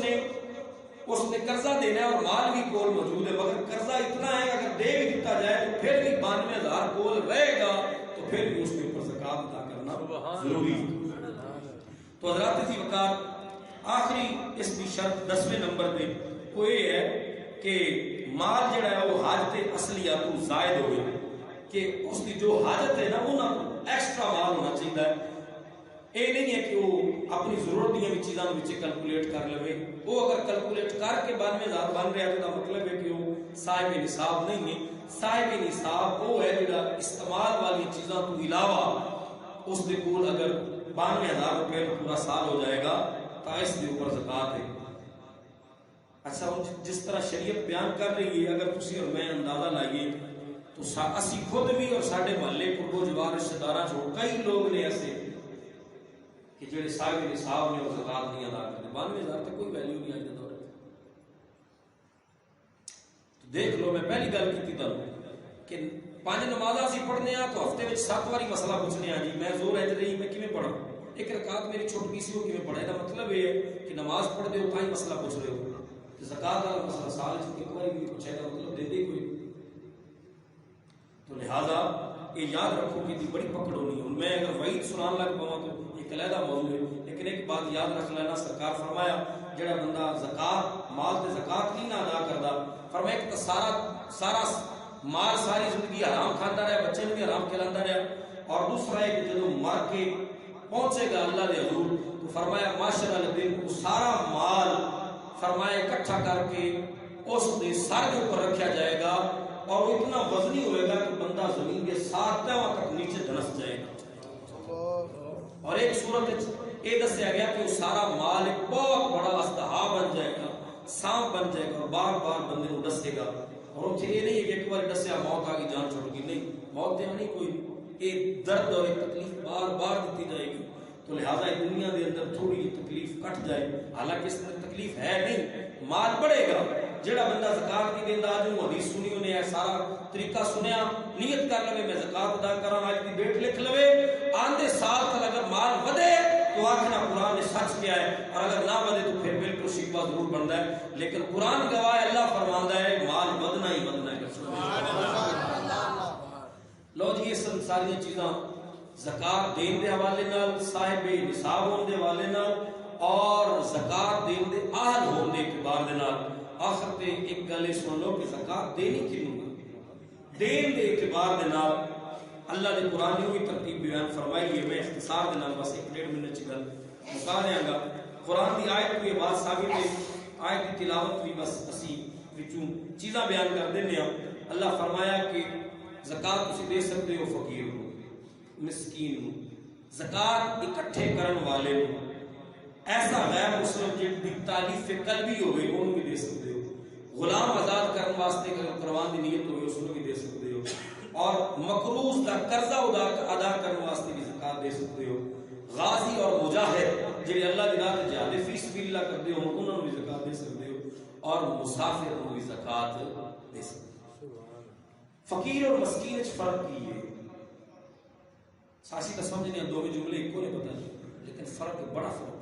نے قرضہ دینا ہے اور مال بھی کول موجود ہے مگر قرضہ اتنا ہے اگر دے بھی دیتا جائے تو پھر بھی 92,000 کول رہے گا تو پھر بھی اس کے اوپر زکات ادا کرنا ضروری ہے. تو حضرات جی وقار آخری اس کی شرط 10ویں نمبر پہ وہ یہ ہے کہ مال جڑا ہے وہ حاجت اصلیہ تو زائد ہوئے, کہ اس کی جو حاجت ہے نا وہ نہ ایکسٹرا مال ہونا چاہیے. یہ نہیں ہے کہ وہ اپنی ضرورت دیا چیزوں کے کیلکولیٹ کر لے, وہ اگر کیلکولیٹ کر کے 92,000 بن رہا ہے تو مطلب ہے کہ وہ صاحب نصاب نہیں ہے. صاحب نصاب وہ ہے جڑا استعمال والی چیزوں تو علاوہ اس کے کول اگر 92,000 روپے پورا سال ہو جائے گا تو اس کے اوپر زکات ہے. اچھا جس طرح شریعت بیان کر رہی ہے اگر تسی اور میں اندازہ لائیے تو اسی خود بھی اور ساڈے محلے کو جوار رشتہ داراں چوں کئی لوگ نے ایسے کہ جڑے صاحب نصاب نے وہ زکات نہیں ادا کرتے. 92,000 تک کوئی ویلیو نہیں آج کے دور میں. تو دیکھ لو, میں پہلی گل کی تھی کہ 5 نمازاں اسی پڑھنے ہیں تو ہفتے میں 7 باری مسئلہ پوچھنے ہیں, جی میں زور ہے نہیں میں کیویں پڑھاں, ایک رکعت میری چھوٹی سی ہو کیویں پڑھا. یہ مطلب یہ ہے کہ نماز پڑھ دے ہو تاں ہی مسئلہ پوچھ رہے ہو. زکات والا مسئلہ سال ایک بار بھی پوچھے گا مطلب دے دے کوئی. تو لہذا یہ یاد رکھو کہ دی بڑی پکڑ ہونی ہے. میں اگر وعید سنان لگ پاؤں تو ایک علیحدہ موضوع ہے, لیکن ایک بات یاد رکھ لینا, سرکار فرمایا جڑا بندہ زکات مال تے زکات نہیں نہ ادا کردا, فرمایا کہ سارا مال ساری زندگی حرام کھاتا رہا, بچے بھی حرام کھلاتا رہا, اور دوسرا ہے کہ جدوں مر کے پہنچے گا اللہ دے حضور تو فرمایا معاشر الدین وہ سارا مال فرمایا اکٹھا کر کے اس دے سر کے اوپر رکھا جائے گا اور وہ اتنا وزنی ہوئے گا کہ بندہ زمین کے 7 تہوں تک نیچے دھنس جائے گا. اور ایک صورت یہ دسیا گیا کہ وہ سارا مال ایک بہت بڑا اژدہا بن جائے گا, سانپ بن جائے گا اور بار بار بندے کو ڈسے گا. اور اتنے یہ نہیں ہے کہ ایک بار ڈسیا موت آ گئی جان چھوڑ گئی, نہیں, موت دینا نہیں کوئی, ایک درد اور ایک تکلیف بار بار دیتی جائے گی. تو لہٰذا دنیا کے اندر تھوڑی جی تکلیف کٹ جائے, حالانکہ اس میں تکلیف ہے نہیں, مال بڑھے گا. جڑا بندہ زکات نہیں دینا, آج وہ حدیث سنی انہیں سارا طریقہ سنیا, نیت کر لے میں زکات ادا کراں, آج کی ڈیٹ لکھ لوے, آندے سال تک اگر مال ودے تو آخنا قرآن نے سچ کیا ہے, اور اگر نہ ودے تو پھر بالکل شکوہ ضرور بنتا ہے. لیکن قرآن گواہ ہے, اللہ فرماندا ہے مال ودنا ہی ودنا ہے. لو جی یہ ساری چیزاں زکات دین دے حوالے نال, صاحب نصاب ہون دے حوالے نال, اور زکات دین دے اہل ہون دے اعتبار دے نال. آخر تے ایک گل سن لو کہ زکات دینی کیوں, دین دے اعتبار دے نال اللہ نے قرآن نے بھی ترتیب بیان فرمائی ہے. میں اختصار دے نال بس 1.5 منٹ چ گل مکا دیاں گا. قرآن دی آیت کو یہ بات ثابت ہے, آیت کی تلاوت بھی بس اسی وچوں چیزاں بیان کر دینے ہاں. اللہ فرمایا کہ زکات تسی دے سکتے ہو فقیر کو, مسکین کو, زکات اکٹھے کرن والے کو, ایسا غیر مسلم جن کی تالیف قلبی ہوئے انہوں بھی دے سکتے ہو, غلام آزاد کرنے واسطے کروان دی نیت ہوئے اس بھی دے سکتے ہو, اور مقروض کا قرضہ ادا کرنے واسطے بھی زکات دے سکتے ہو, غازی اور مجاہد جنہیں اللہ دی راہ جہاد فی سبیل اللہ کرتے ہو انہوں بھی زکات دے سکتے ہو, اور مسافر کو بھی زکات دے سکتے ہو. فقیر اور مسکین وچ فرق کی ہے, ساسی کا سمجھنے دو جملے ایک کو نہیں پتہ نہیں, لیکن فرق ہے, بڑا فرق.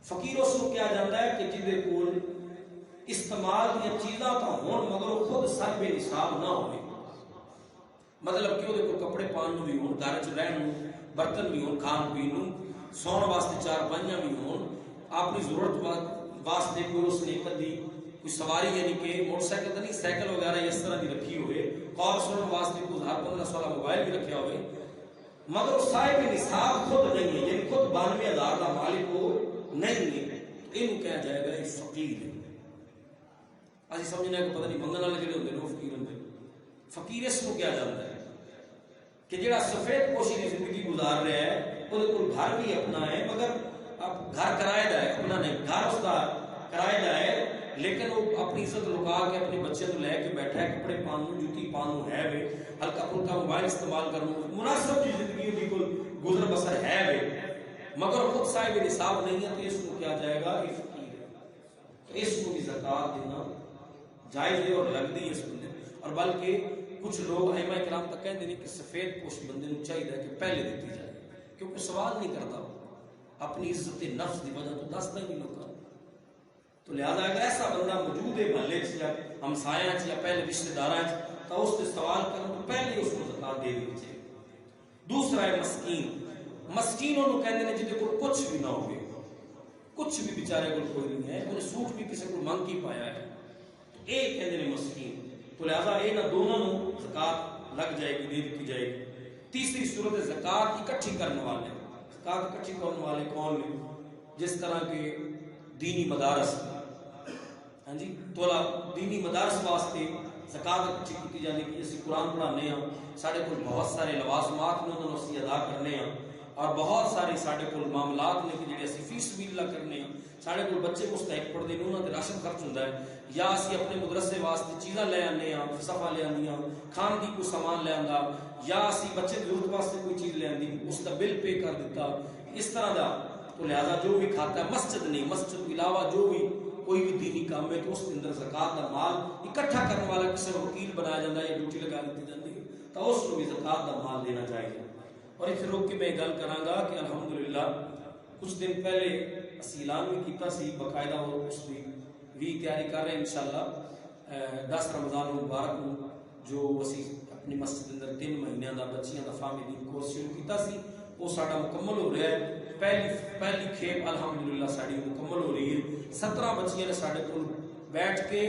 فقیر اس کو کیا جاتا ہے کہ جدے کول استعمال کی چیزاں تو ہون مگر خود صاحب نصاب نہ ہوئے, مطلب کہ وہ کپڑے پان بھی ہون, گھر چ رہن, برتن بھی ہون, کھان پین, سون واسطے 4 پنجیاں بھی ہون, اپنی ضرورت واسطے کوئی اس نے کدی کوئی سواری یعنی کہ موٹر سائیکل تو نہیں, سائیکل وغیرہ اس طرح کی رکھی ہوئے, اور سننے واسطے کوئی 1500 موبائل بھی رکھا ہوئے, مگر صاحب نصاب خود نہیں ہے, یعنی خود 92,000 کا مالک وہ نہیں ہے, یہ کہا جائے گا یہ فقیر ہے. اسی سمجھنا کہ پتہ نہیں منگن والے جڑے ہوندے نے وہ فقیر ہوندے. فقیر اس کو کیا جاتا ہے کہ جڑا سفید پوشی کی زندگی گزار رہا ہے, وہ کوئی گھر بھی اپنا ہے مگر اب گھر کرائے دا ہے, اپنا نہیں, گھر اس کا کرائے دا ہے, لیکن وہ اپنی عزت لکا کے اپنے بچے کو لے کے بیٹھا ہے, کپڑے پانوں, جوتی پانوں ہے وے, ہلکا پھلکا موبائل استعمال کرنا, مناسب کی زندگی دی کوئی گزر بسر ہے وے, مگر خود صاحب نصاب نہیں ہے, تو اس کو کیا جائے گا یہ فقیر ہے. تو اس کو بھی زکات دینا جائز ہے اور لگتی ہے اس بندے, اور بلکہ کچھ لوگ ائمہ کرام تک کہتے ہیں کہ سفید پوش بندے کو چاہیے کہ پہلے دیتی جائے, کیونکہ سوال نہیں کرتا, اپنی عزت نفس کی وجہ تو دستا ہی نہیں لوگوں. تو لہذا اگر ایسا بندہ موجود ہے محلے یا ہمسایاں یا پہلے رشتہ داراں تو اس سے سوال کروں تو پہلے اس کو زکات دے دینی چاہیے. دوسرا ہے مسکین. مسکین انہوں کہتے ہیں جن کو کچھ بھی نہ ہوئے, کچھ بھی بیچارے کو کوئی نہیں ہے, انہیں سوٹ بھی کسی کو منگ کی پایا ہے, تو یہ کہتے ہیں مسکین. تو لہذا یہ نہ دونوں زکات لگ جائے گی, دے دی جائے گی. تیسری صورت ہے زکات اکٹھی کرنے والے. زکات اکٹھی کرنے والے کون ہیں؟ جس طرح کے دینی مدارس, ہاں جی, تو دینی مدارس واسطے زکات اکٹھی کی جانے کی. اسی قرآن پڑھانے ہیں, سارے کو بہت سارے لوازمات نے انہوں نے ادا کرنے ہیں, اور بہت سارے سارے کو معاملات نے کہ جڑے اسی فی سبیل اللہ کرنے ہیں. سارے کو بچے مستحق پڑھتے ہیں, انہوں نے راشن خرچ ہوتا ہے, یا اسی اپنے مدرسے واسطے چیزاں لے آنے ہیں, صفا لے آنی, کھان کی کوئی سامان لے آندا, یا اسی بچے کی ضرورت واسطے کوئی چیز لے آندی, اس کا بل پے کر دیتا, اس طرح کا. تو لہذا جو بھی کھاتا ہے, مسجد نہیں, مسجد کے علاوہ جو بھی کوئی بھی دینی کام ہے تو اس کے اندر زکات کا مال اکٹھا کرنے والا کسی کو وکیل بنایا جاتا ہے یا ڈیوٹی لگا دی جاتی ہے, تو اس کو بھی زکات کا مال دینا چاہیے. اور اس روک کے میں گل کراں گا کہ الحمدللہ کچھ دن پہلے اسی اعلان بھی کیتا سی باقاعدہ, وہ اس کی بھی تیاری کر رہے ہیں انشاءاللہ. 10 رمضان مبارک کو جو اسی اپنی مسجد اندر 3 مہینے کا بچیاں کا فاہمی کورس شروع کیتا سی, وہ ساڈا مکمل ہو رہا ہے. پہلی کھیپ الحمدللہ ساڑی مکمل ہو رہی ہے. 17 بچیاں نے ساڑے کو بیٹھ کے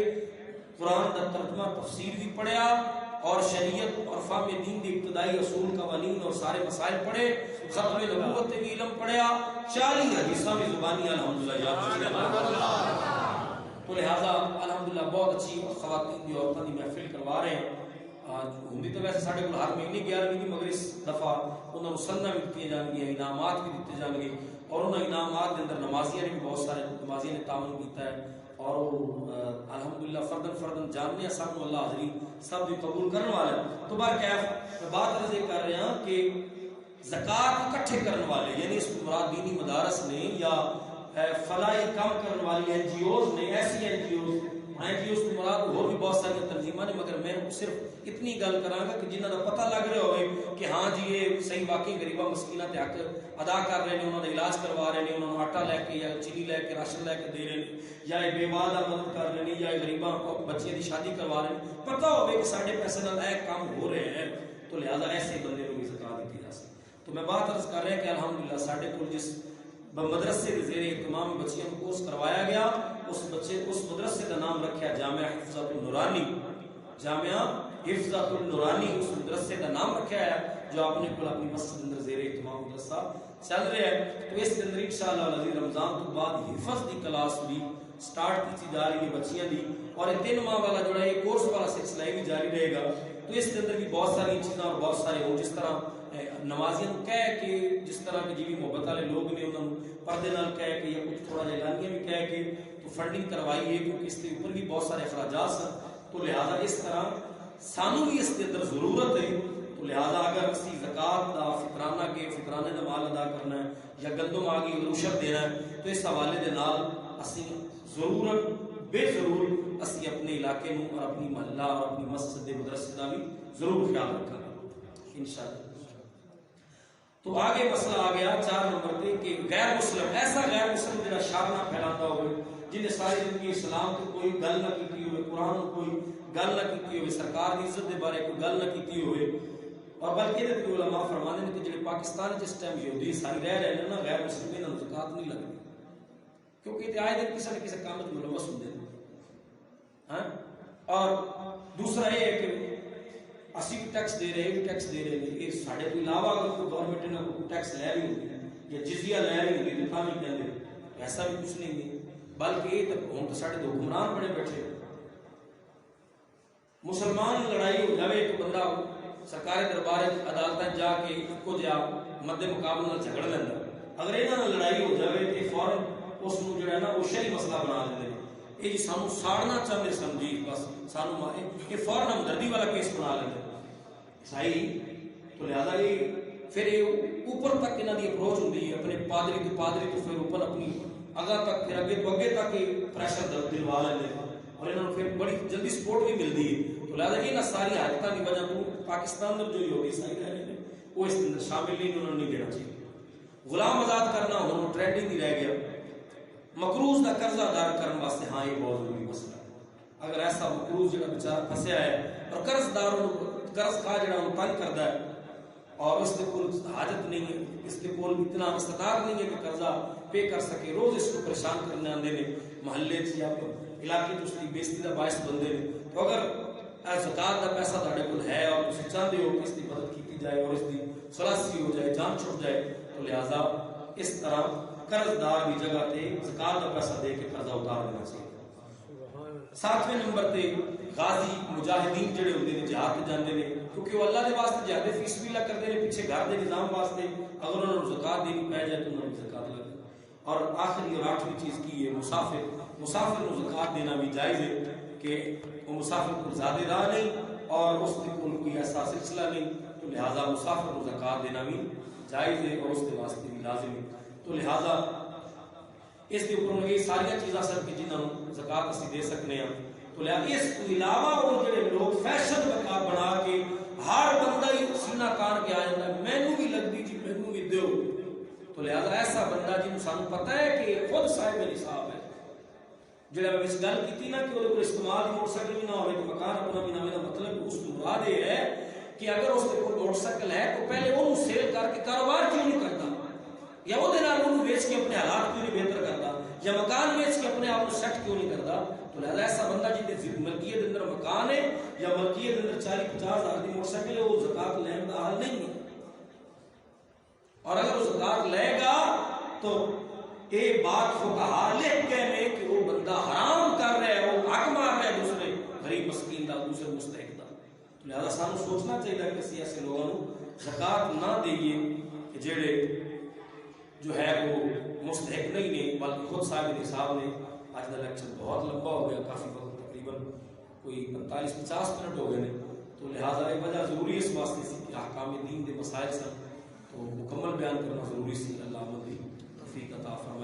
قرآن کا ترجمہ تفسیر بھی پڑھیا, اور شریعت اور فہم دین کی ابتدائی اصول قوانین اور سارے مسائل پڑھے, ختم نبوت بھی علم پڑھیا, 40 حدیثاں بھی زبانی الحمدللہ یاد. تو لہذا الحمدللہ بہت اچھی خواتین کی عورتوں کی محفل کروا رہے ہیں. ہوندی تو ویسے ساڈے کول ہر مہینے 11ویں دی، مگر اس دفعہ انہاں نوں سننا بھی دتی جان گیا، انعامات بھی دیتے جان گے، اور انہاں انعامات دے اندر نمازیاں نے بھی بہت سارے نمازیاں نے تعاون کیتا ہے، اور الحمدللہ فردن جاننے ہیں سب اللہ حاضری سب بھی قبول کرنے والا ہے۔ تو باکیف میں بات عرض کر رہے ہیں کہ زکوٰۃ اکٹھے کرنے والے، یعنی اس کو مراد دینی مدارس نے یا فلاحی کام کرنے والی این جی اوز نے، ایسی این جی اوز کو مراد اور بھی بہت ساری تنظیمیں نے، مگر میں صرف اتنی گل کراں گا کہ جنہاں دا پتہ لگ رہا ہوئے کہ ہاں جی یہ صحیح واقعی غریباں مسکیناں تے حق ادا کر رہے ہیں، انہاں دا علاج کروا رہے ہیں، انہاں نوں آٹا لے کے یا چینی لے کے راشن لے کے دے رہے ہیں، یا بیواہ دا مدد کر رہے ہیں، یا غریباں کو بچیاں دی شادی کروا رہے ہیں، پتہ ہوئے کہ ساڈے پیسے نال اے کام ہو رہے ہیں، تو لہذا ایسے بندے نوں بھی زکوٰۃ دیتی جا سکتی۔ تو میں بات عرض کر رہا کہ الحمدللہ ساڈے کول جس مدرسے کے زیر اہتمام بچیاں کو کورس کروایا گیا، اس مدرسے کا نام رکھا جامعہ حفظۃ النورانی، جامعہ حفظۃ النورانی اس مدرسے کا نام رکھا ہے، جو اپنے کو اپنی مسجد اندر زیر اہتمام مدرسہ چل رہا ہے۔ تو اس کے اندر انشاءاللہ العزیز رمضان تو بعد حفظ دی کلاس بھی سٹارٹ کی جا رہی ہے بچیاں دی، اور یہ 3 ماہ والا جو ہے یہ کورس والا سلسلہ بھی جاری رہے گا۔ تو اس کے اندر بھی بہت ساری چیزاں اور بہت سارے ہو، جس طرح نمازیاں کہہ کے، جس طرح کے جی محبت والے لوگ نے انہوں پردے نال کہہ کے یا کچھ تھوڑا جہا اعلانیاں بھی کہہ کے تو فنڈنگ کروائی ہے، کیونکہ اس کے اوپر بھی بہت سارے اخراجات ہیں، تو لہٰذا اس طرح سانوں بھی اس کے اندر ضرورت ہے۔ تو لہٰذا اگر اسی زکوٰۃ دا فطرانے دا مال ادا کرنا ہے یا گندم آ گئی عشر دینا ہے، تو اس حوالے دے نال اسی ضرورت بے ضرور اسی اپنے علاقے نوں اور اپنی محلہ اور اپنی مسجد مدرسے کا بھی ضرور خیال رکھنا انشاءاللہ۔ تو آگے مسئلہ آ گیا 4 نمبر پہ کہ غیر مسلم، ایسا غیر مسلم جڑا شر نہ پھیلاتا ہوئے، جن نے ساری زندگی اسلام کو کوئی گل نہ کی ہوئے، قرآن کو کوئی گل نہ کی ہوئے، سرکار کی عزت کے بارے کوئی گل نہ کی ہوئے، اور بلکہ یہ علماء فرماتے ہیں کہ جڑے پاکستان جس ٹائم یہودی عیسائی رہ رہے ہیں نا، غیر مسلم انہاں نوں زکوٰۃ نہیں لگتی، کیونکہ یہ آئے دن کسی نہ کسی کام میں ملوث ہوندے ہیں۔ ہاں، اور دوسرا یہ ہے کہ اسی بھی ٹیکس دے رہے ہیں، ٹیکس دے رہے ہیں، یہ ساڈے تو علاوہ اگر کوئی گورنمنٹ نے کوئی ٹیکس لے رہی ہوتی یا جزیہ لے رہی ہوتی تو تاں بھی کہندے ایسا بھی کچھ نہیں ہے، بلکہ یہ ہن تو ساڈے حکمران بڑے بیٹھے، مسلمان لڑائی ہو جائے تو بندہ سرکاری دربار عدالتیں جا کے کو جا مد مقابلے جھگڑ لینا، اگر یہاں لڑائی ہو جائے تو فوراً اس کو جو ہے نا وہ شہری مسئلہ بنا لیتے ہیں، یہ جی سانو ساڑنا چاہتے سمجھی بس سانو یہ فوراً ہمدردی والا کیس بنا لیتے صحیح۔ تو لہذا یہ پھر یہ اوپر تک انہوں کی اپروچ ہوتی ہے، اپنے پادری تو پھر اوپر اپنی اگاں تک پھر اگے تو اگے تک پریشر دلوا لیتے ہیں، اور انہوں نے پھر بڑی جلدی سپورٹ بھی ملتی ہے۔ تو لہٰذا یہ ساری حرکتوں کی وجہ تو پاکستان میں جو یہودی عیسائی رہ رہے ہیں وہ اس کے اندر شامل نہیں، انہوں نے نہیں دینا چاہیے۔ غلام آزاد کرنا ہوں ٹرینڈنگ ہی رہ گیا، مقروض کا قرضہ ادا کرنے واسطے ہاں یہ بہت ضروری مسئلہ ہے۔ اگر ایسا مقروض جڑا بیچارہ پھنسیا ہے اور قرض خواہ جڑا انہوں تنگ کرتا ہے اور اس کے کول حاجت نہیں ہے، اس کے کول اتنا استطاعت نہیں ہے کہ قرضہ پے کر سکے، روز اس کو پریشان کرنے آندے نے، محلے یا علاقے تو اس کی بےزتی کا باعث بندے نے، تو اگر زکوٰۃ کا پیسہ تھوڑے کول ہے اور تسی چاہتے ہو کہ اس کی مدد کی جائے اور اس کی خلاصی ہو جائے، جان چھٹ جائے، تو لہٰذا اس طرح قرض دار کی جگہ تے زکوٰۃ کا پیسہ دے کے قرضہ اتار دینا چاہیے۔ 7ویں نمبر تے غازی مجاہدین جڑے ہوندے نے جہاد تے جاندے نے، کیونکہ وہ اللہ دے واسطے جہاد فی سبیل اللہ کرتے ہیں، پیچھے گھر دے نظام واسطے اگر انہوں نے زکوٰۃ دینی پہ جائے تو انہوں نے زکوٰۃ لگے۔ اور آخری اور 8ویں چیز کی ہے مسافر کو زکوٰۃ دینا بھی جائز ہے کہ وہ مسافر کو زیادہ راہ نہیں اور اس کے کوئی ایسا سلسلہ نہیں، تو لہٰذا مسافر کو زکوٰۃ دینا بھی جائز ہے اور اس کے واسطے بھی لازم ہے۔ تو لہٰذا اس کے اوپر یہ ساری چیزاں سر کہ جنہوں زکوٰۃ اسی دے سکنے ہیں، تو لہٰذا اس کے علاوہ وہ جڑے لوگ فیشن بنا کے ہر بندہ ہی سینہ کان کے آ جاتا ہے مینوں بھی لگتی جی مینوں بھی دیو، تو لہٰذا ایسا بندہ جن سانو پتہ ہے کہ خود صاحب نصاب ہے، جڑا میں اس گل کی نا کہ وہ استعمال موٹر سائیکل بھی نہ ہوئے تو مکان اپنا بھی نہ ہوئے، مطلب اس کو مراد یہ ہے کہ اگر اس کے کوئی موٹر سائیکل ہے تو پہلے وہ سیل کر کے کاروبار کیوں نہیں کرتا، یا وہ بیچ کے اپنے حالات کیوں نہیں بہتر کرتا، یا مکان بیچ کے اپنے آپ کو سیٹ کیوں نہیں کرتا۔ تو لہذا ایسا بندہ جن ملکیت اندر مکان ہے یا ملکیت اندر 40-50 ہزار کی موٹر سائیکل ہے، وہ زکوٰۃ لینے کا حال نہیں ہے، اور اگر وہ زکوٰۃ لے گا تو یہ بات فقہا لکھ گئے ہیں کہ وہ بندہ حرام کر رہا ہے، وہ حق مار رہا ہے دوسرے غریب مسکین کا، دوسرے مستحق کا۔ تو لہذا سانو سوچنا چاہیے کہ اسی ایسے لوگوں زکات نہ دئیے کہ جڑے جو ہے وہ مستحق نہیں نے، بلکہ خود صاحب نصاب نے. آج کا لیکچر بہت لمبا ہو گیا، کافی وقت تقریباً کوئی 45-50 منٹ ہو گئے ہیں، تو لہٰذا یہ وجہ ضروری اس واسطے سی کہ احکام دین کے مسائل سن تو مکمل بیان کرنا ضروری سی. اللہ عمل دی توفیق عطا فرمائے.